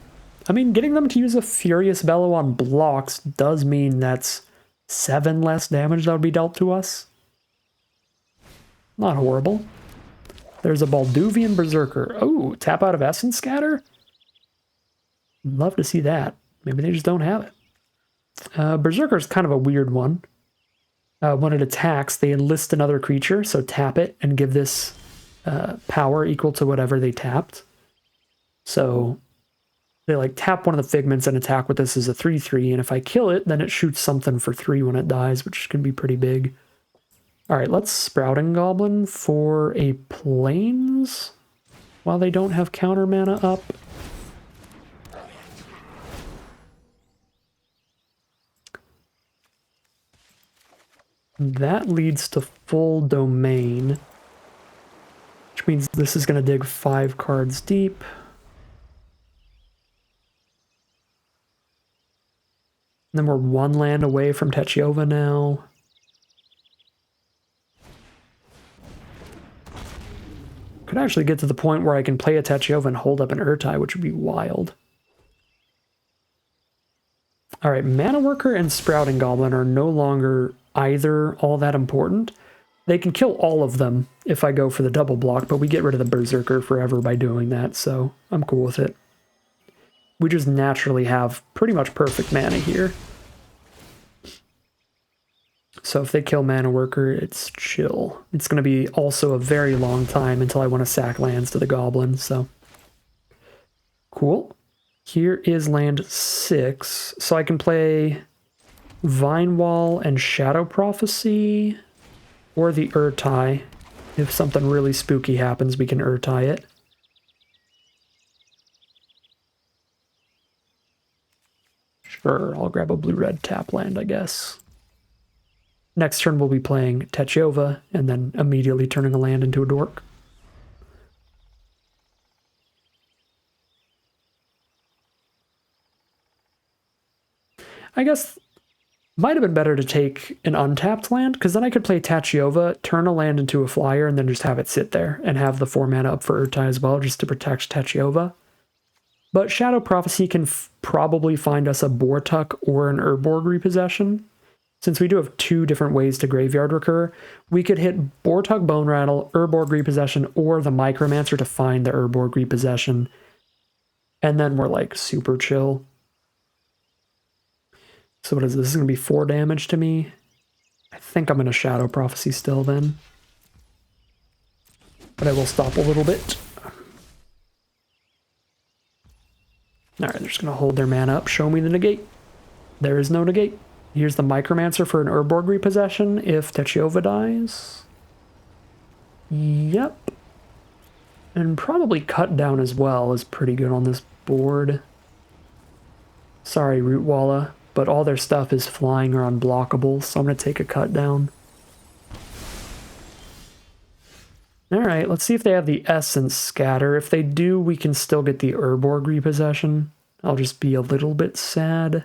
I mean, getting them to use a Furious Bellow on blocks does mean that's 7 less damage that would be dealt to us. Not horrible. There's a Balduvian Berserker. Oh, tap out of Essence Scatter? Love to see that. Maybe they just don't have it. Berserker's kind of a weird one. When it attacks, they enlist another creature, so tap it and give this power equal to whatever they tapped. So they like tap one of the Figments and attack with this as a 3/3, and if I kill it, then it shoots something for 3 when it dies, which can be pretty big. Alright, let's Sprouting Goblin for a Plains while they don't have counter mana up. That leads to full domain, which means this is going to dig 5 cards deep. And then we're 1 land away from Techiova now. Could actually get to the point where I can play a Techiova and hold up an Urtai, which would be wild. Alright, Mana Worker and Sprouting Goblin are no longer either all that important. They can kill all of them if I go for the double block, but we get rid of the Berserker forever by doing that, so I'm cool with it. We just naturally have pretty much perfect mana here. So if they kill Mana Worker, it's chill. It's going to be also a very long time until I want to sack lands to the Goblin, so cool. Here is land 6, so I can play Vine Wall and Shadow Prophecy, or the Urtai. If something really spooky happens, we can Urtai it. Sure, I'll grab a blue-red tap land, I guess. Next turn we'll be playing Techiova, and then immediately turning a land into a dork. I guess might have been better to take an untapped land, because then I could play Tachiova, turn a land into a flyer, and then just have it sit there, and have the 4 mana up for Urtai as well, just to protect Tachiova. But Shadow Prophecy can probably find us a Bortuk or an Urborg Repossession. Since we do have 2 different ways to Graveyard Recur, we could hit Bortuk Bone Rattle, Urborg Repossession, or the Micromancer to find the Urborg Repossession. And then we're like super chill. So what is this? This is going to be 4 damage to me. I think I'm going to Shadow Prophecy still then. But I will stop a little bit. Alright, they're just going to hold their mana up. Show me the negate. There is no negate. Here's the Micromancer for an Urborg Repossession if Techiova dies. Yep. And probably Cut Down as well is pretty good on this board. Sorry, Rootwalla, but all their stuff is flying or unblockable, so I'm going to take a Cut Down. Alright, let's see if they have the Essence Scatter. If they do, we can still get the Urborg Repossession. I'll just be a little bit sad.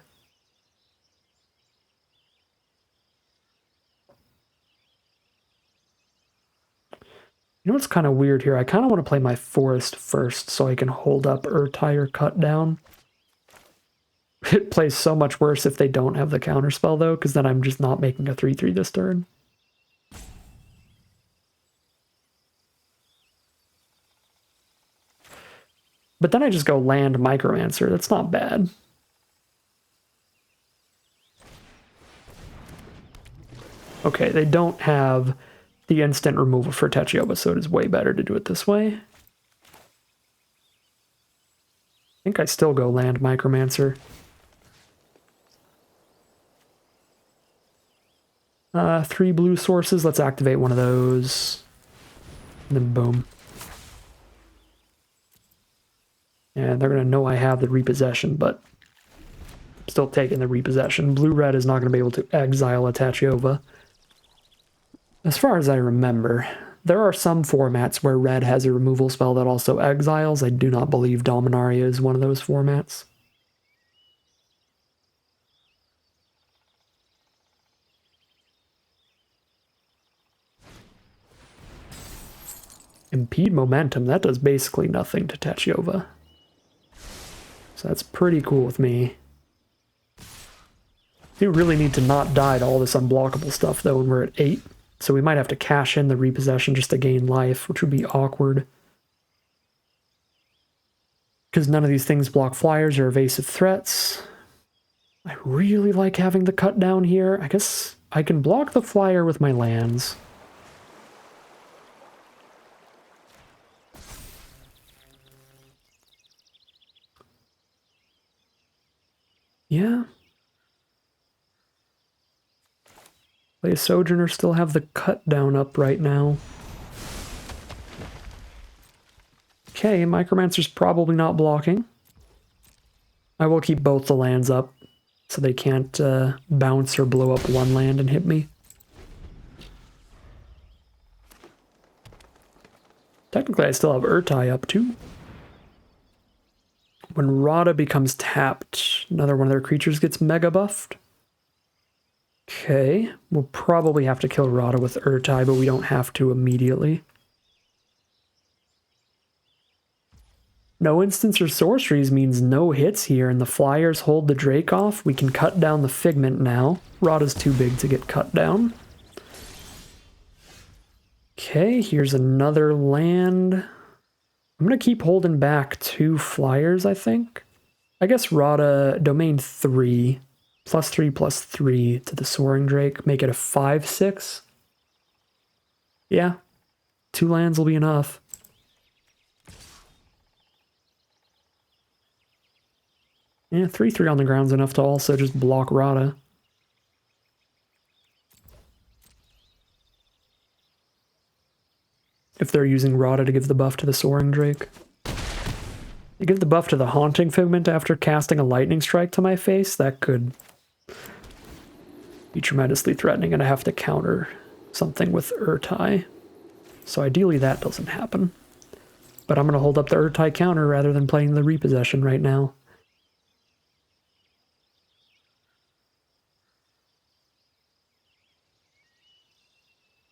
You know what's kind of weird here? I kind of want to play my Forest first so I can hold up Urtai or Cut Down. It plays so much worse if they don't have the counterspell though, because then I'm just not making a 3/3 this turn. But then I just go land Micromancer. That's not bad. Okay, they don't have the instant removal for Techiova, so it is way better to do it this way. I think I still go land Micromancer. 3 blue sources. Let's activate one of those. And then boom. And they're going to know I have the repossession, but I'm still taking the repossession. Blue-red is not going to be able to exile a Tachyova. As far as I remember, there are some formats where red has a removal spell that also exiles. I do not believe Dominaria is one of those formats. Impede momentum, that does basically nothing to Tachyova. So that's pretty cool with me. You really need to not die to all this unblockable stuff though when we're at 8. So we might have to cash in the repossession just to gain life, which would be awkward. Because none of these things block flyers or evasive threats. I really like having the cut down here. I guess I can block the flyer with my lands. Yeah. Play a Sojourner, still have the cut down up right now. Okay, Micromancer's probably not blocking. I will keep both the lands up so they can't bounce or blow up one land and hit me. Technically, I still have Urtai up too. When Rada becomes tapped, another one of their creatures gets mega buffed. Okay, we'll probably have to kill Rada with Urtai, but we don't have to immediately. No instants or sorceries means no hits here, and the flyers hold the Drake off. We can cut down the Figment now. Rada's too big to get cut down. Okay, here's another land. I'm going to keep holding back 2 flyers, I think. I guess Rada, domain 3, +3/+3 to the Soaring Drake, make it a 5/6. Yeah, 2 lands will be enough. Yeah, 3/3 on the ground's enough to also just block Rada. If they're using Rada to give the buff to the Soaring Drake. You give the buff to the Haunting Figment after casting a Lightning Strike to my face, that could be tremendously threatening, and I have to counter something with Urtai. So ideally that doesn't happen. But I'm going to hold up the Urtai counter rather than playing the repossession right now.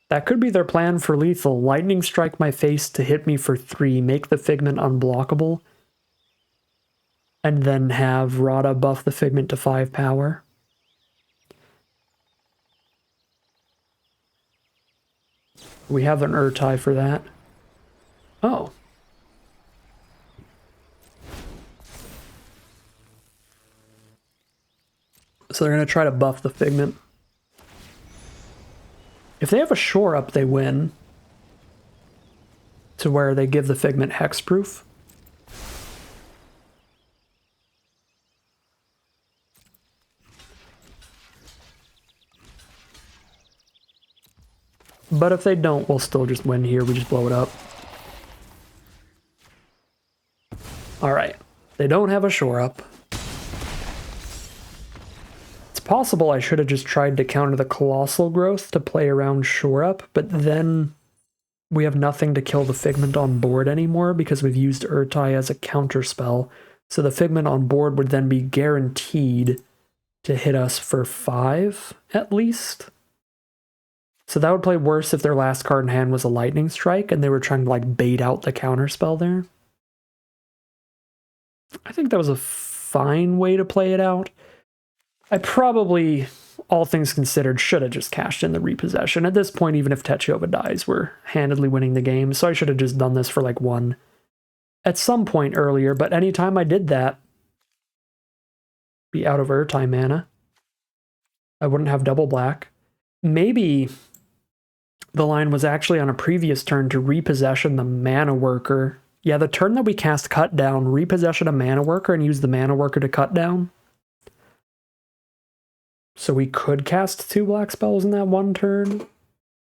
That could be their plan for lethal. Lightning strike my face to hit me for 3, make the Figment unblockable, and then have Rada buff the Figment to 5 power. We have an Urtai for that. Oh. So they're going to try to buff the Figment. If they have a shore up, they win. To where they give the Figment hexproof. But if they don't, we'll still just win here. We just blow it up. Alright. They don't have a shore up. It's possible I should have just tried to counter the Colossal Growth to play around shore up, but then we have nothing to kill the Figment on board anymore because we've used Urtai as a counter spell. So the Figment on board would then be guaranteed to hit us for 5 at least. So that would play worse if their last card in hand was a Lightning Strike and they were trying to like bait out the counter spell there. I think that was a fine way to play it out. I probably, all things considered, should have just cashed in the repossession. At this point, even if Tachyova dies, we're handedly winning the game, so I should have just done this for like 1 at some point earlier, but anytime I did that, be out of Urtai mana. I wouldn't have double black. Maybe the line was actually on a previous turn to repossession the Mana Worker. Yeah, the turn that we cast Cut Down, repossession a Mana Worker and use the Mana Worker to cut down. So we could cast 2 black spells in that one turn.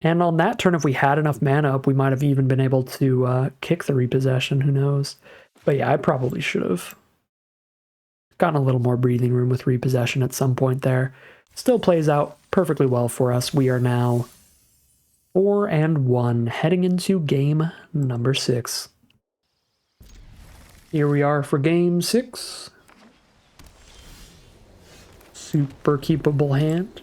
And on that turn, if we had enough mana up, we might have even been able to kick the repossession, who knows. But yeah, I probably should have gotten a little more breathing room with repossession at some point there. Still plays out perfectly well for us. We are now 4-1, heading into game number 6. Here we are for game 6. Super keepable hand.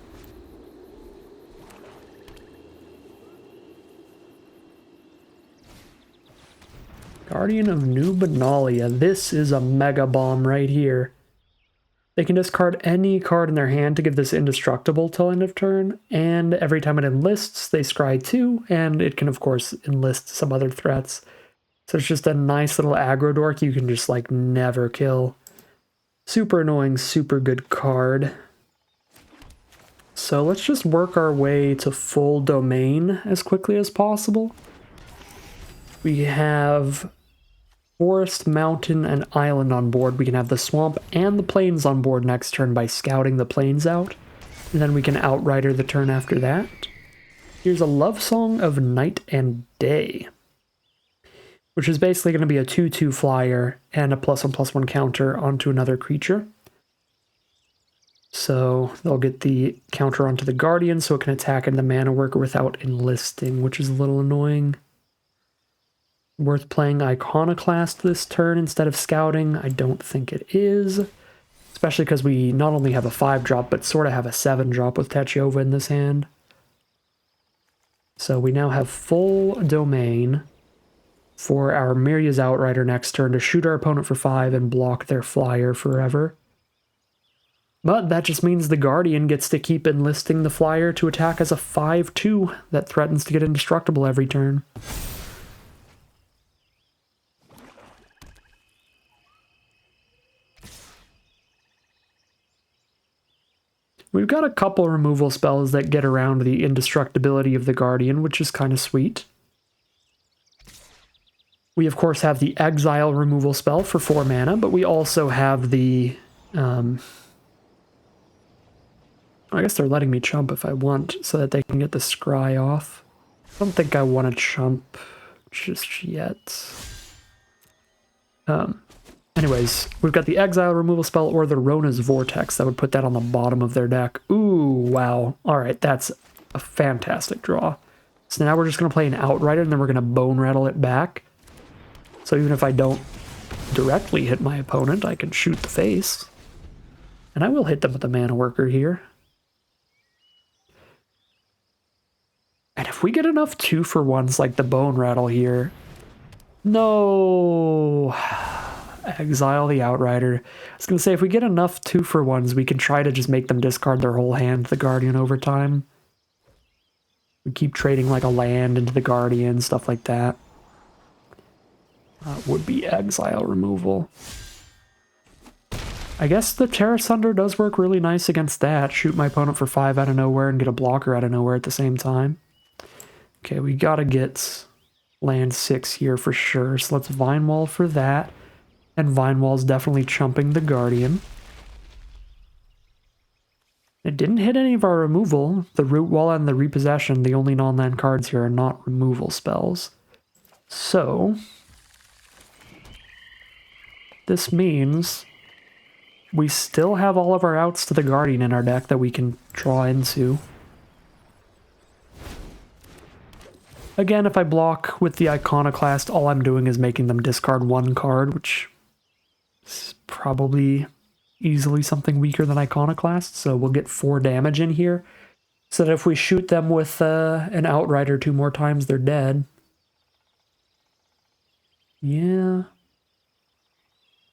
Guardian of New Benalia. This is a mega bomb right here. They can discard any card in their hand to give this indestructible till end of turn, and every time it enlists, they scry 2, and it can, of course, enlist some other threats. So it's just a nice little aggro dork you can just, like, never kill. Super annoying, super good card. So let's just work our way to full domain as quickly as possible. We have forest, mountain, and island on board. We can have the swamp and the plains on board next turn by scouting the plains out. And then we can outrider the turn after that. Here's a Love Song of Night and Day, which is basically going to be a 2/2 flyer and a +1/+1 counter onto another creature. So they'll get the counter onto the Guardian so it can attack into the Mana Worker without enlisting, which is a little annoying. Worth playing Iconoclast this turn instead of Scouting? I don't think it is. Especially because we not only have a 5-drop, but sort of have a 7-drop with Techyova in this hand. So we now have full domain for our Miria's Outrider next turn to shoot our opponent for 5 and block their flyer forever. But that just means the Guardian gets to keep enlisting the flyer to attack as a 5/2 that threatens to get indestructible every turn. We've got a couple removal spells that get around the indestructibility of the Guardian, which is kind of sweet. We, of course, have the Exile removal spell for 4 mana, but we also have the... I guess they're letting me chump if I want, so that they can get the scry off. I don't think I want to chump just yet. Anyways, we've got the Exile removal spell or the Rona's Vortex. That would put that on the bottom of their deck. Ooh, wow. Alright, that's a fantastic draw. So now we're just going to play an Outrider, and then we're going to Bone Rattle it back. So even if I don't directly hit my opponent, I can shoot the face. And I will hit them with the Mana Worker here. And if we get enough 2-for-1s like the Bone Rattle here... No... Exile the Outrider. I was going to say, if we get enough 2-for-1s, we can try to just make them discard their whole hand to the Guardian over time. We keep trading like a land into the Guardian, stuff like that. Would be Exile removal. I guess the Terra Sunder does work really nice against that. Shoot my opponent for 5 out of nowhere and get a blocker out of nowhere at the same time. Okay, we gotta get land 6 here for sure, so let's Vine Wall for that. And Vine Wall's definitely chumping the Guardian. It didn't hit any of our removal. The Root Wall and the Repossession, the only non-land cards here, are not removal spells. So... this means we still have all of our outs to the Guardian in our deck that we can draw into. Again, if I block with the Iconoclast, all I'm doing is making them discard 1 card, which is probably easily something weaker than Iconoclast, so we'll get 4 damage in here, so that if we shoot them with an Outrider 2 more times, they're dead. Yeah...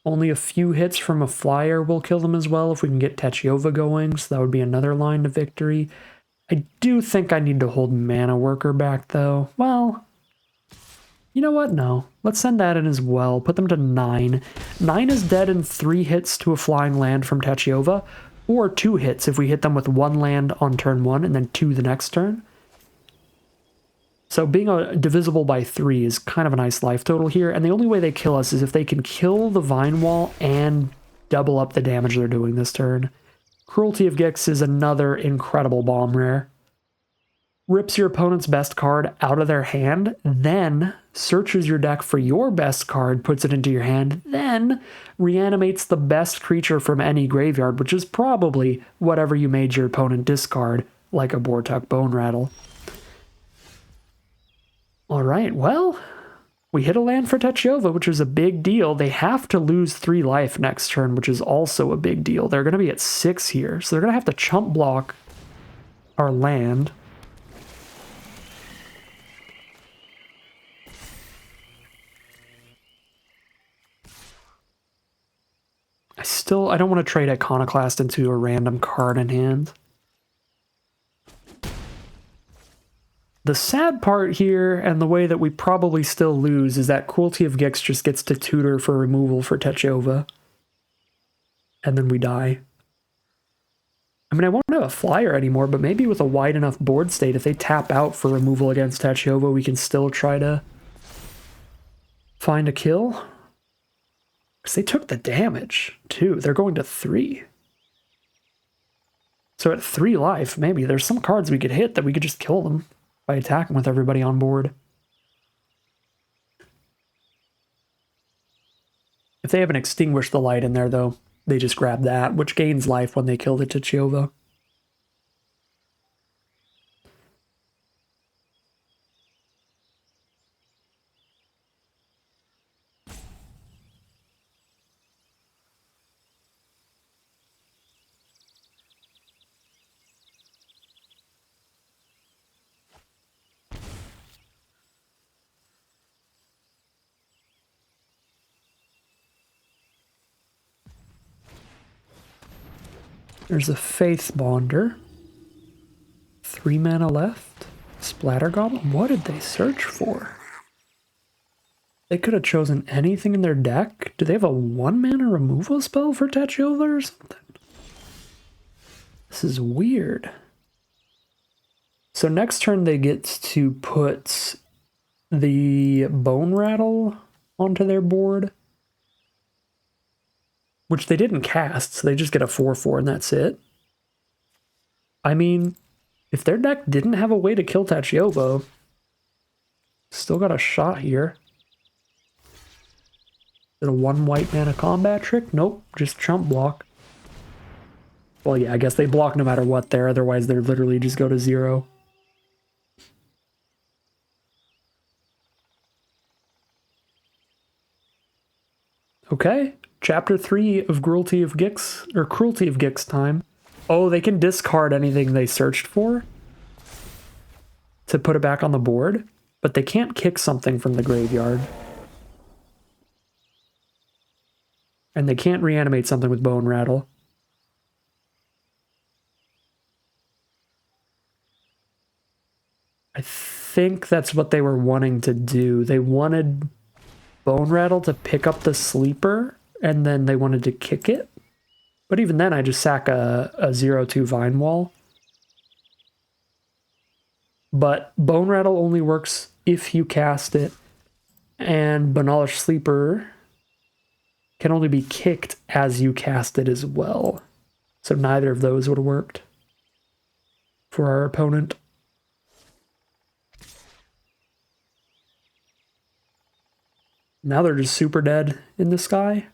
only a few hits from a flyer will kill them as well if we can get Techyova going, so that would be another line to victory. I do think I need to hold Mana Worker back, though. Well, you know what? No. Let's send that in as well. Put them to 9. 9 is dead in 3 hits to a flying land from Techyova, or 2 hits if we hit them with 1 land on turn 1 and then 2 the next turn. So being divisible by 3 is kind of a nice life total here, and the only way they kill us is if they can kill the Vine Wall and double up the damage they're doing this turn. Cruelty of Gix is another incredible bomb rare. Rips your opponent's best card out of their hand, then searches your deck for your best card, puts it into your hand, then reanimates the best creature from any graveyard, which is probably whatever you made your opponent discard, like a Bortuk Bone Rattle. Alright, well, we hit a land for Techova, which is a big deal. They have to lose 3 life next turn, which is also a big deal. They're going to be at 6 here, so they're going to have to chump block our land. I don't want to trade Iconoclast into a random card in hand. The sad part here, and the way that we probably still lose, is that Cruelty of Gix just gets to tutor for removal for Techova. And then we die. I mean, I won't have a flyer anymore, but maybe with a wide enough board state, if they tap out for removal against Techova, we can still try to find a kill. Because they took the damage, too. They're going to 3. So at 3 life, maybe there's some cards we could hit that we could just kill them by attacking with everybody on board. If they haven't extinguished the light in there, though, they just grab that, which gains life when they kill the Techova. There's a Faith Bonder. 3 mana left. Splatter Goblin? What did they search for? They could have chosen anything in their deck. Do they have a 1 mana removal spell for Techova or something? This is weird. So next turn they get to put the Bone Rattle onto their board, which they didn't cast, so they just get a 4/4 and that's it. I mean, if their deck didn't have a way to kill Techova, still got a shot here. Is it a 1 white mana combat trick? Nope, just chump block. Well, yeah, I guess they block no matter what there, otherwise they're literally just go to 0. Okay, Chapter 3 of Cruelty of Gix time. Oh, they can discard anything they searched for to put it back on the board, but they can't kick something from the graveyard. And they can't reanimate something with Bone Rattle. I think that's what they were wanting to do. They wanted Bone Rattle to pick up the sleeper, and then they wanted to kick it. But even then, I just sack a 0/2 Vine Wall. But Bone Rattle only works if you cast it, and Banalish Sleeper can only be kicked as you cast it as well. So neither of those would have worked for our opponent. Now they're just super dead in the sky.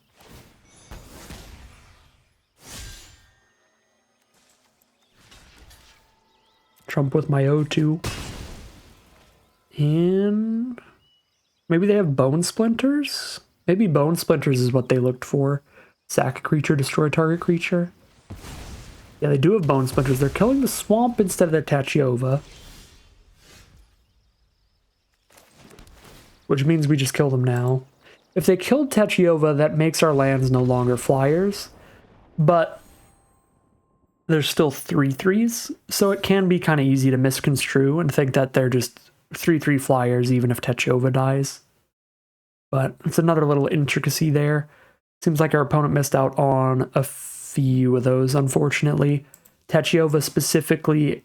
Trump with my O2. And maybe they have Bone Splinters? Maybe Bone Splinters is what they looked for. Sack a creature, destroy target creature. Yeah, they do have Bone Splinters. They're killing the swamp instead of the Techova. Which means we just kill them now. If they killed Techova, that makes our lands no longer flyers. But there's still 3/3s, so it can be kind of easy to misconstrue and think that they're just 3/3 flyers even if Techova dies. But it's another little intricacy there. Seems like our opponent missed out on a few of those, unfortunately. Techova specifically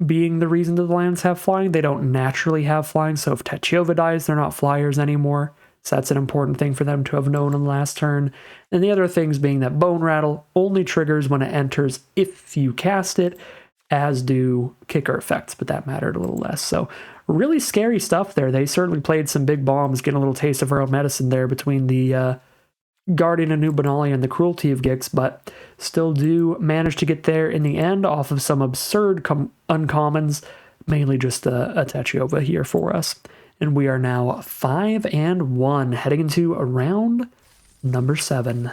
being the reason that the lands have flying. They don't naturally have flying, so if Techova dies, they're not flyers anymore. So that's an important thing for them to have known on the last turn. And the other things being that Bone Rattle only triggers when it enters if you cast it, as do kicker effects, but that mattered a little less. So really scary stuff there. They certainly played some big bombs, getting a little taste of our own medicine there between the Guardian of Nubenalia and the Cruelty of Gix, but still do manage to get there in the end off of some absurd uncommons, mainly just a Tachiyova here for us. And we are now 5-1, heading into round number 7.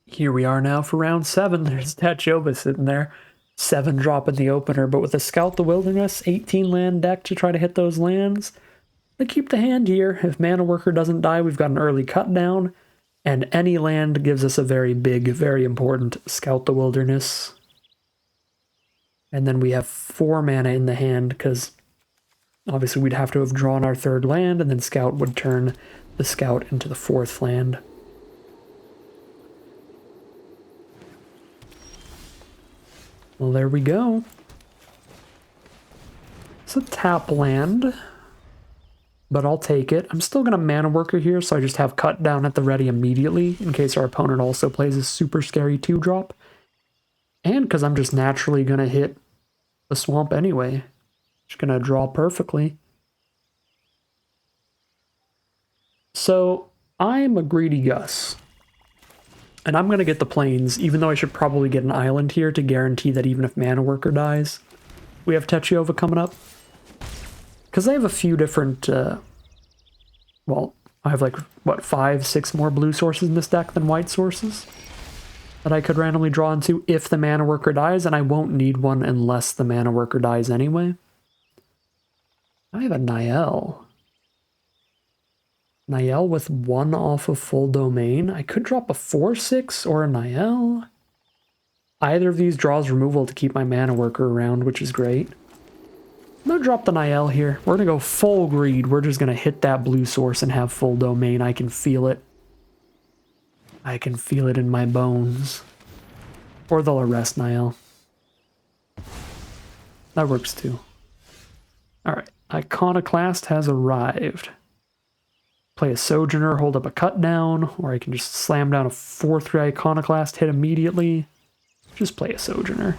Here we are now for round 7. There's Tachiyova sitting there. 7 drop in the opener, but with a Scout the Wilderness, 18 land deck to try to hit those lands. They keep the hand here. If Mana Worker doesn't die, we've got an early cut down, and any land gives us a very big, very important Scout the Wilderness. And then we have 4 mana in the hand, because obviously we'd have to have drawn our 3rd land, and then Scout would turn the Scout into the 4th land. Well, there we go. It's a tap land, but I'll take it. I'm still going to Mana Worker here, so I just have Cut Down at the ready immediately, in case our opponent also plays a super scary 2-drop. And because I'm just naturally going to hit the swamp anyway. Just going to draw perfectly. So, I'm a greedy Gus. And I'm going to get the plains, even though I should probably get an island here to guarantee that even if Mana Worker dies, we have Tachiyova coming up. Because I have a few different, well, I have like, what, 5, 6 more blue sources in this deck than white sources that I could randomly draw into if the Mana Worker dies, and I won't need one unless the Mana Worker dies anyway. I have a Niall. Niall with 1 off of full domain. I could drop a 4/6 or a Niall. Either of these draws removal to keep my Mana Worker around, which is great. I'm going to drop the Niall here. We're going to go full greed. We're just going to hit that blue source and have full domain. I can feel it. I can feel it in my bones. Or they'll arrest Niall. That works too. Alright, Iconoclast has arrived. Play a Sojourner, hold up a Cut Down, or I can just slam down a 4/3 Iconoclast, hit immediately. Just play a Sojourner.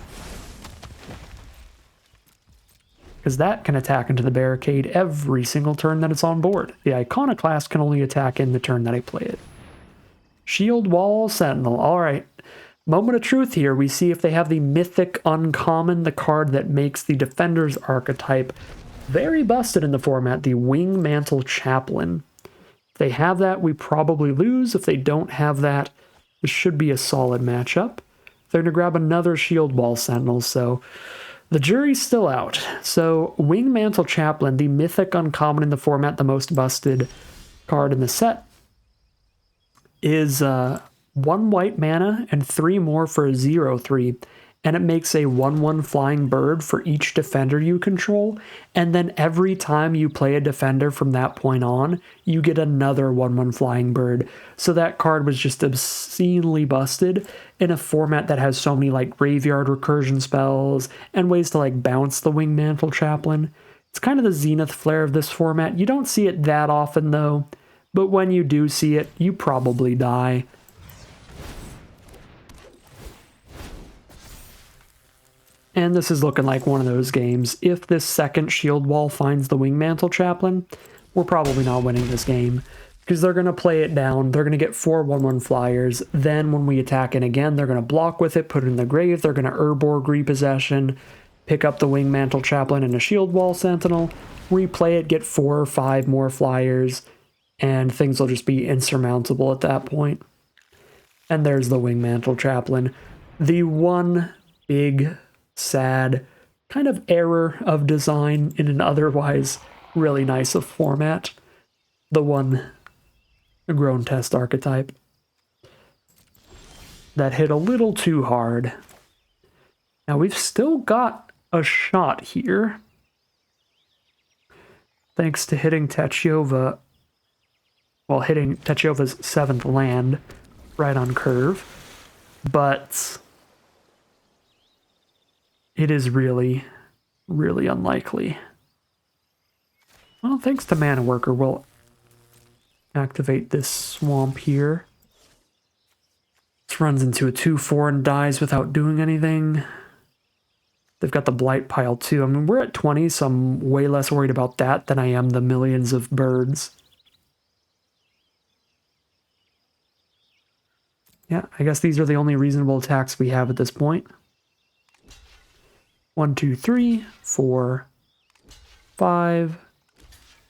Because that can attack into the barricade every single turn that it's on board. The Iconoclast can only attack in the turn that I play it. Shield Wall Sentinel. Alright. Moment of truth here. We see if they have the Mythic Uncommon, the card that makes the Defender's archetype very busted in the format, the Wing Mantle Chaplain. If they have that, we probably lose. If they don't have that, this should be a solid matchup. They're going to grab another Shield Wall Sentinel, so the jury's still out. So, Wing Mantle Chaplain, the Mythic Uncommon in the format, the most busted card in the set, is 1 white mana and 3 more for a 0/3. And it makes a 1/1 flying bird for each defender you control, and then every time you play a defender from that point on, you get another 1/1 flying bird. So that card was just obscenely busted in a format that has so many like graveyard recursion spells and ways to like bounce the Wing Mantle Chaplain. It's kind of the Zenith Flare of this format. You don't see it that often though, but when you do see it, you probably die. And this is looking like one of those games. If this second Shield Wall finds the Wing Mantle Chaplain, we're probably not winning this game. Because they're going to play it down. They're going to get 4 1/1 flyers. Then when we attack it again, they're going to block with it, put it in the grave. They're going to Urborg Repossession, pick up the Wing Mantle Chaplain and a Shield Wall Sentinel, replay it, get 4 or 5 more flyers, and things will just be insurmountable at that point. And there's the Wing Mantle Chaplain. The one big sad kind of error of design in an otherwise really nice of format. The one Grown Test archetype that hit a little too hard. Now we've still got a shot here. Thanks to hitting Tachiyova, well, hitting Tachiova's 7th land right on curve. But it is really, really unlikely. Well, thanks to Mana Worker, we'll Activate this swamp here. This runs into a 2/4 and dies without doing anything. They've got the blight pile too. I mean, we're at 20, so I'm way less worried about that than I am the millions of birds. Yeah, I guess these are the only reasonable attacks we have at this point. 1, 2, 3, 4, 5,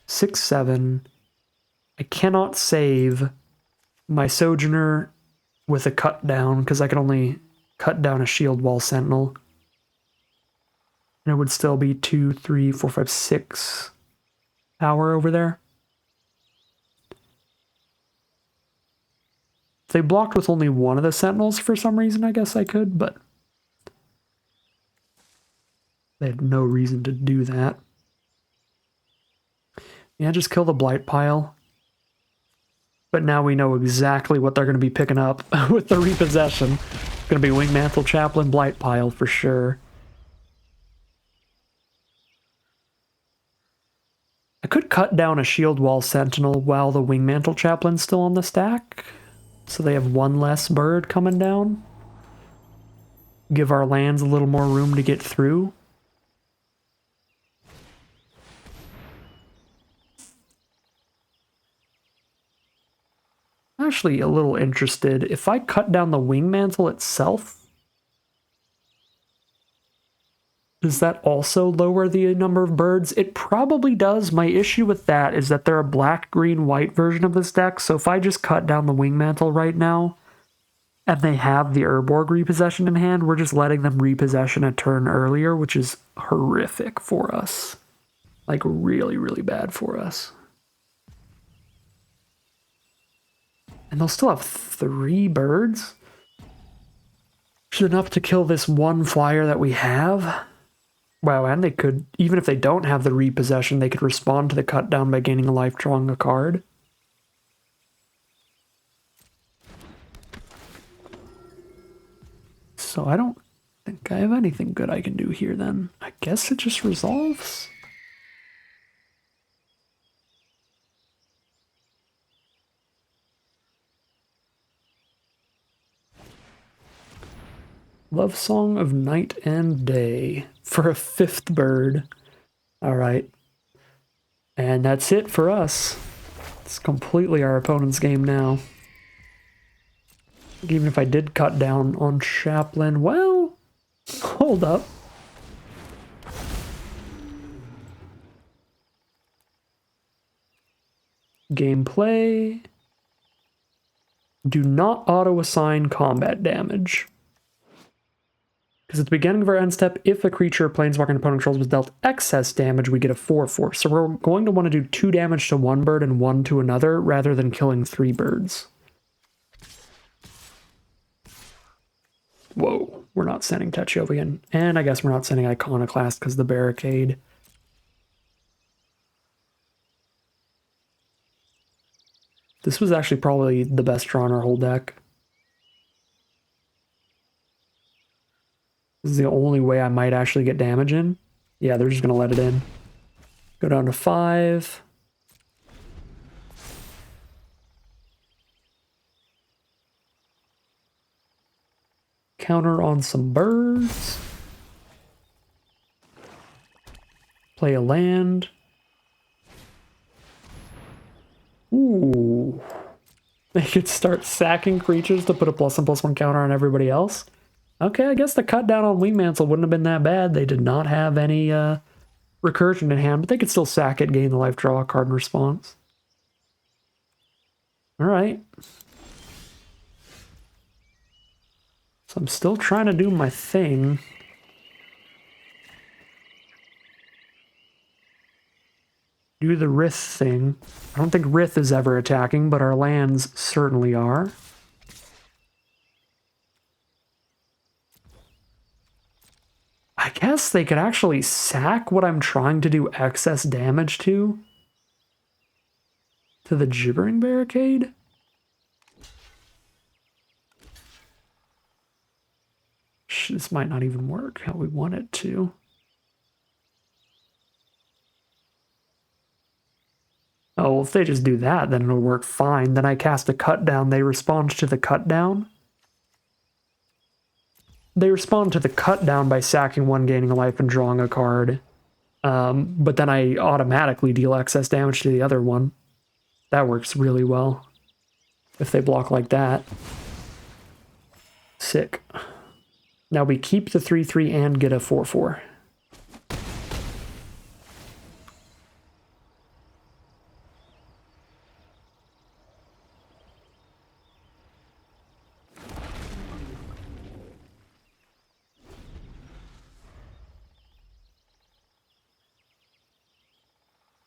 6, 7. I cannot save my Sojourner with a cut down because I can only cut down a shield wall sentinel. And it would still be 2, 3, 4, 5, 6 power over there. If they blocked with only one of the sentinels for some reason, I guess I could, but they had no reason to do that. Yeah, just kill the blight pile. But now we know exactly what they're going to be picking up with the repossession. It's going to be Wingmantle, Chaplain, blight pile for sure. I could cut down a shield wall sentinel while the Wingmantle Chaplain's still on the stack. So they have one less bird coming down. Give our lands a little more room to get through. I'm actually a little interested. If I cut down the Wingmantle itself, does that also lower the number of birds? It probably does. My issue with that is that they're a black, green, white version of this deck. So if I just cut down the Wingmantle right now, and they have the Urborg repossession in hand, we're just letting them repossession a turn earlier, which is horrific for us. Like, really, really bad for us. And they'll still have 3 birds? Which is enough to kill this one flyer that we have. Wow, and they could, even if they don't have the repossession, they could respond to the cut down by gaining a life, drawing a card. So I don't think I have anything good I can do here then. I guess it just resolves? Love Song of Night and Day for a 5th bird. Alright. And that's it for us. It's completely our opponent's game now. Even if I did cut down on Chaplain, well, hold up. Gameplay. Do not auto-assign combat damage. Because at the beginning of our end step, if a creature or planeswalker an opponent controls was dealt excess damage, we get a 4/4. So we're going to want to do 2 damage to one bird and 1 to another, rather than killing 3 birds. Whoa, we're not sending Techovian. And I guess we're not sending Iconoclast because of the barricade. This was actually probably the best draw in our whole deck. This is the only way I might actually get damage in. Yeah, they're just going to let it in. Go down to 5. Counter on some birds. Play a land. Ooh. They could start sacking creatures to put a +1/+1 counter on everybody else. Okay, I guess the cut down on Wingmantle wouldn't have been that bad. They did not have any recursion in hand, but they could still sack it, gain the life, draw a card in response. Alright. So I'm still trying to do my thing. Do the Rith thing. I don't think Rith is ever attacking, but our lands certainly are. I guess they could actually sack what I'm trying to do excess damage to the Gibbering Barricade? This might not even work how we want it to. Oh, if they just do that, then it'll work fine. Then I cast a cut down. They respond to the cut down. They respond to the cut down by sacking one, gaining a life, and drawing a card. But then I automatically deal excess damage to the other one. That works really well if they block like that. Sick. Now we keep the 3/3 and get a 4/4.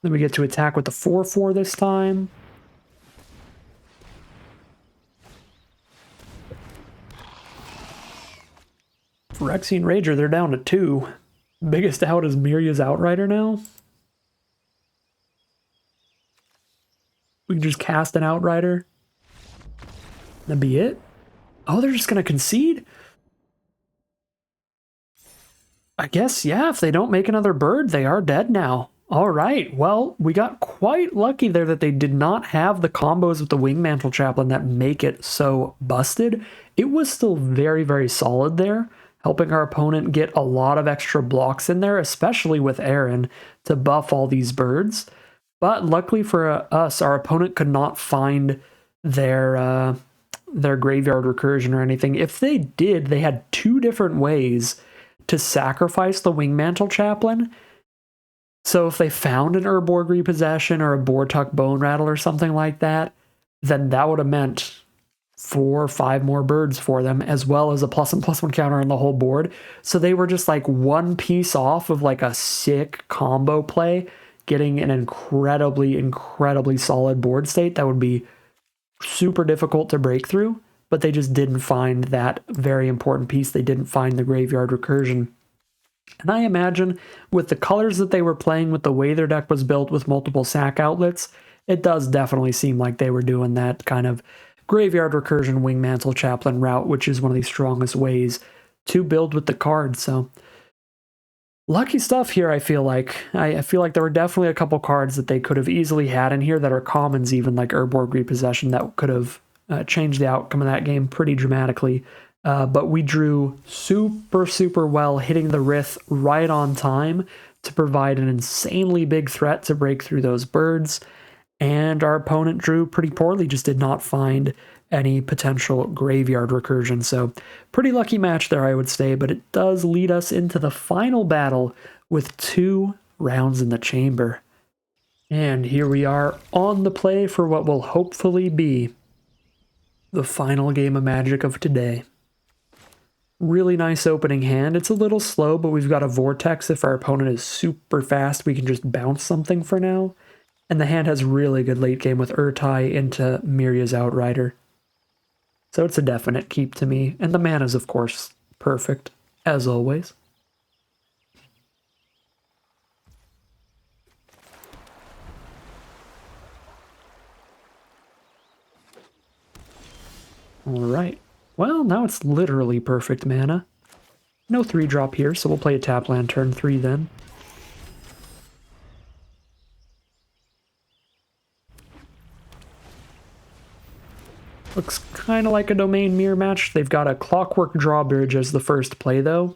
Then we get to attack with the 4/4 this time. Phyrexian Rager, they're down to 2. Biggest out is Miria's Outrider now. We can just cast an Outrider. That'd be it. Oh, they're just going to concede? I guess, yeah, if they don't make another bird, they are dead now. All right, well, we got quite lucky there that they did not have the combos with the Wingmantle Chaplain that make it so busted. It was still very, very solid there, helping our opponent get a lot of extra blocks in there, especially with Aaron, to buff all these birds. But luckily for us, our opponent could not find their graveyard recursion or anything. If they did, they had 2 different ways to sacrifice the Wingmantle Chaplain. So if they found an Urborg Repossession or a Bortuck Bone Rattle or something like that, then that would have meant 4 or 5 more birds for them, as well as a +1/+1 counter on the whole board. So they were just like 1 piece off of like a sick combo play, getting an incredibly, incredibly solid board state that would be super difficult to break through, but they just didn't find that very important piece. They didn't find the graveyard recursion. And I imagine with the colors that they were playing, with the way their deck was built with multiple sack outlets, it does definitely seem like they were doing that kind of graveyard recursion Wingmantle Chaplain route, which is one of the strongest ways to build with the card. So lucky stuff here, I feel like. I feel like there were definitely a couple cards that they could have easily had in here that are commons, even like Urborg Repossession, that could have changed the outcome of that game pretty dramatically. But we drew super, super well, hitting the Rith right on time to provide an insanely big threat to break through those birds. And our opponent drew pretty poorly, just did not find any potential graveyard recursion. So pretty lucky match there, I would say, but it does lead us into the final battle with 2 rounds in the chamber. And here we are on the play for what will hopefully be the final game of Magic of today. Really nice opening hand. It's a little slow, but we've got a Vortex. If our opponent is super fast, we can just bounce something for now. And the hand has really good late game with Urtai into Miria's Outrider. So it's a definite keep to me. And the mana's, of course, perfect, as always. Alright. Well, now it's literally perfect mana. No 3-drop here, so we'll play a tap land turn 3 then. Looks kind of like a Domain Mirror match. They've got a Clockwork Drawbridge as the first play, though.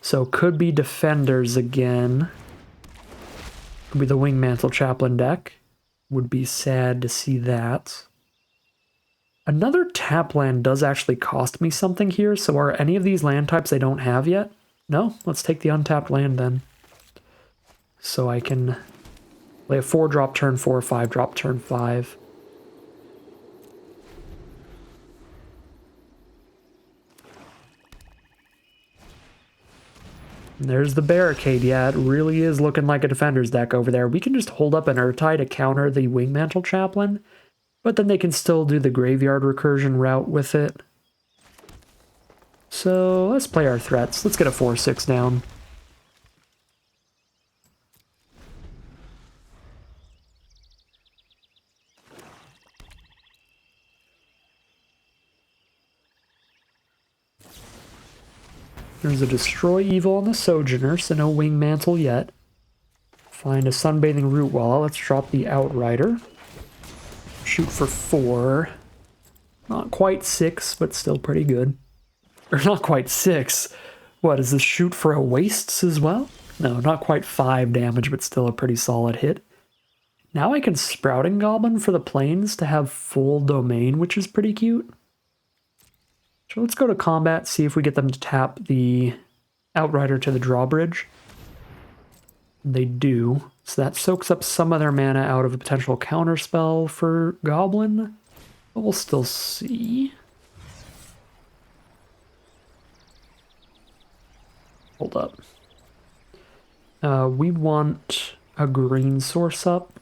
So could be Defenders again. Could be the Wingmantle Chaplain deck. Would be sad to see that. Another tap land does actually cost me something here, so are any of these land types I don't have yet? No? Let's take the untapped land then. So I can play a 4-drop turn 4, 5-drop turn 5. There's the barricade. Yeah, it really is looking like a Defender's deck over there. We can just hold up an Urtai to counter the Wingmantle Chaplain, but then they can still do the graveyard recursion route with it. So let's play our threats. Let's get a 4/6 down. There's a Destroy Evil on the Sojourner, so no Wingmantle yet. Find a Sunbathing Root Wall. Let's drop the Outrider. Shoot for 4. Not quite 6, but still pretty good. Or not quite 6. What, is this shoot for a wastes as well? No, not quite 5 damage, but still a pretty solid hit. Now I can Sprouting Goblin for the planes to have full domain, which is pretty cute. So let's go to combat, see if we get them to tap the Outrider to the drawbridge. They do. So that soaks up some of their mana out of a potential counterspell for Goblin. But we'll still see. Hold up. We want a green source up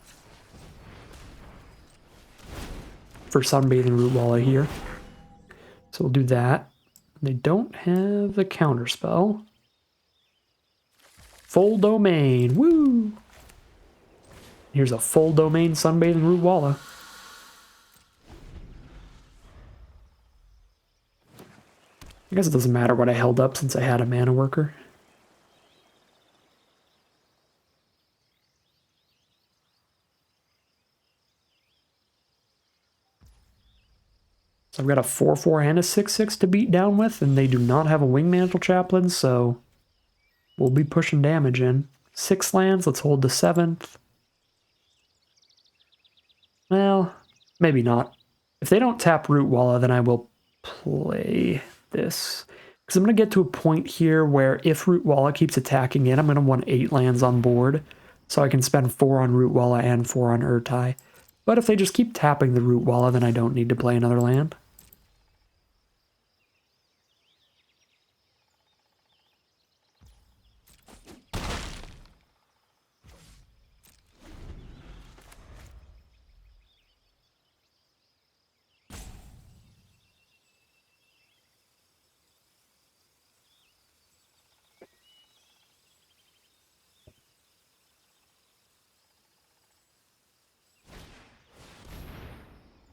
for Sunbathing Root Walla here. So we'll do that. They don't have the counterspell. Full domain, woo! Here's a full domain Sunbathing Root Walla. I guess it doesn't matter what I held up since I had a mana worker. So I've got a 4/4 and a 6/6 to beat down with, and they do not have a Wingmantle Chaplain, so we'll be pushing damage in. 6 lands, let's hold the 7th. Well, maybe not. If they don't tap Root Walla, then I will play this. Because I'm going to get to a point here where if Root Walla keeps attacking it, I'm going to want 8 lands on board. So I can spend 4 on Root Walla and 4 on Urtai. But if they just keep tapping the Root Walla, then I don't need to play another land.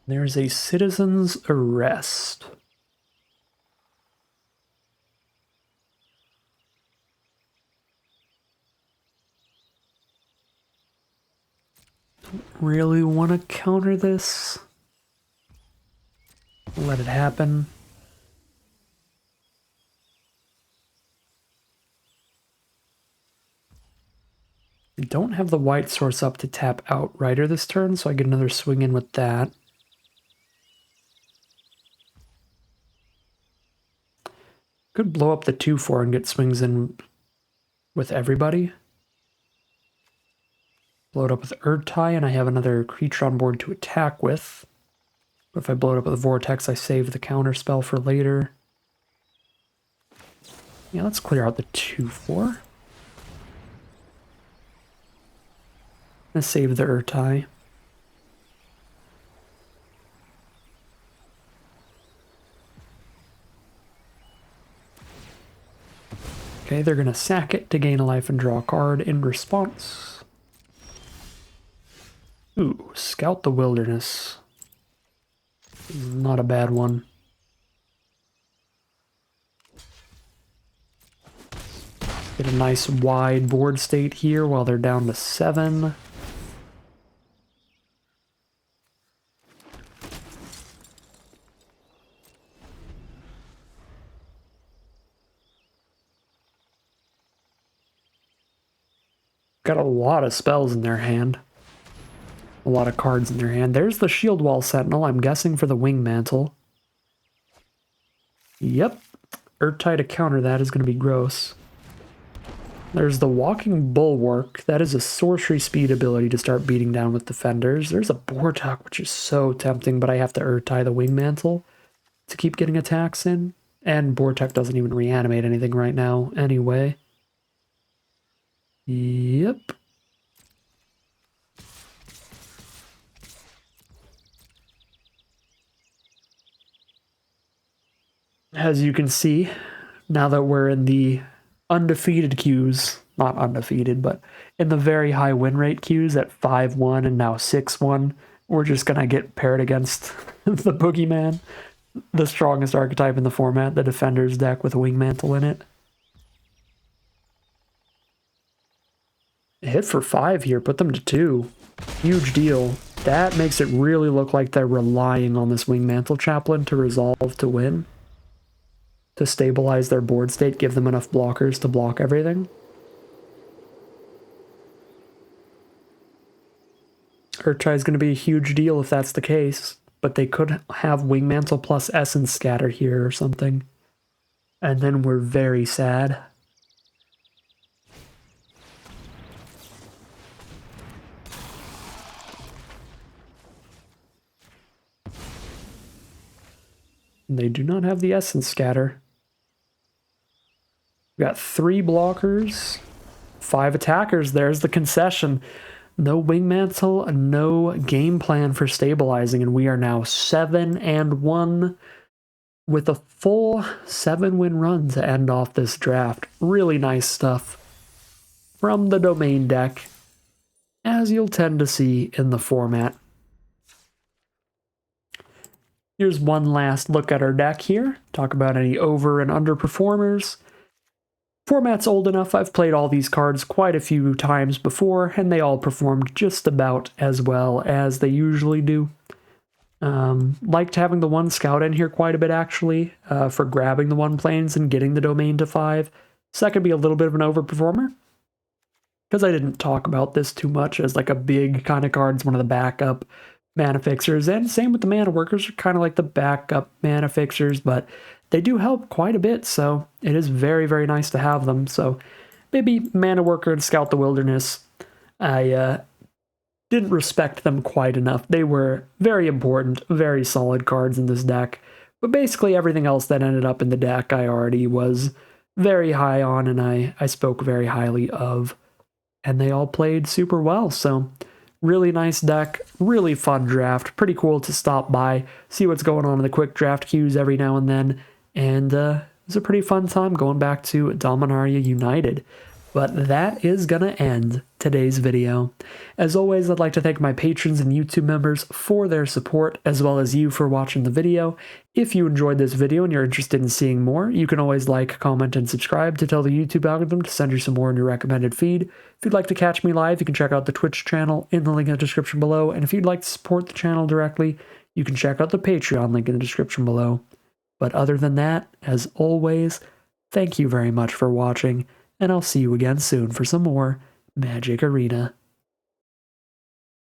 There's a citizen's arrest. Don't really want to counter this. Let it happen. I don't have the white source up to tap Outrider this turn, so I get another swing in with that. Could blow up the 2/4 and get swings in with everybody. Blow it up with Urtai, and I have another creature on board to attack with. But if I blow it up with a Vortex, I save the counter spell for later. Yeah, let's clear out the 2/4. Let's save the Urtai. Okay, they're going to sack it to gain a life and draw a card in response. Ooh, Scout the Wilderness. Not a bad one. Get a nice wide board state here while they're down to 7. Got a lot of spells in their hand. A lot of cards in their hand. There's the Shield Wall Sentinel, I'm guessing for the Wingmantle. Yep. Urtai to counter that is going to be gross. There's the Walking Bulwark. That is a sorcery speed ability to start beating down with defenders. There's a Bortok, which is so tempting, but I have to Urtai the Wingmantle to keep getting attacks in. And Bortok doesn't even reanimate anything right now anyway. Yep. As you can see, now that we're in the undefeated queues, not undefeated, but in the very high win rate queues at 5-1 and now 6-1, we're just going to get paired against the Boogeyman, the strongest archetype in the format, the Defender's deck with a Wingmantle in it. Hit for 5 here, put them to 2. Huge deal. That makes it really look like they're relying on this Wingmantle Chaplain to resolve to win. To stabilize their board state, give them enough blockers to block everything. Urchai is going to be a huge deal if that's the case, but they could have Wingmantle plus Essence Scatter here or something. And then we're very sad. They do not have the Essence Scatter. We got 3 blockers, 5 attackers. There's the concession. No Wingmantle, no game plan for stabilizing, and we are now 7-1 with a full 7-win run to end off this draft. Really nice stuff from the Domain deck, as you'll tend to see in the format. Here's one last look at our deck here. Talk about any over and underperformers. Format's old enough, I've played all these cards quite a few times before, and they all performed just about as well as they usually do. Liked having the 1 scout in here quite a bit, actually, for grabbing the 1 planes and getting the Domain to 5. So that could be a little bit of an overperformer, because I didn't talk about this too much as like a big kind of card. It's one of the backup mana fixers, and same with the mana workers, are kind of like the backup mana fixers, but they do help quite a bit, so it is very, very nice to have them. So maybe Mana Worker and Scout the Wilderness, I didn't respect them quite enough. They were very important, very solid cards in this deck, but basically everything else that ended up in the deck I already was very high on, and I spoke very highly of, and they all played super well. So really nice deck, really fun draft, pretty cool to stop by, see what's going on in the quick draft queues every now and then. And it was a pretty fun time going back to Dominaria United. But that is going to end today's video. As always, I'd like to thank my patrons and YouTube members for their support, as well as you for watching the video. If you enjoyed this video and you're interested in seeing more, you can always like, comment, and subscribe to tell the YouTube algorithm to send you some more in your recommended feed. If you'd like to catch me live, you can check out the Twitch channel in the link in the description below. And if you'd like to support the channel directly, you can check out the Patreon link in the description below. But other than that, as always, thank you very much for watching, and I'll see you again soon for some more Magic Arena.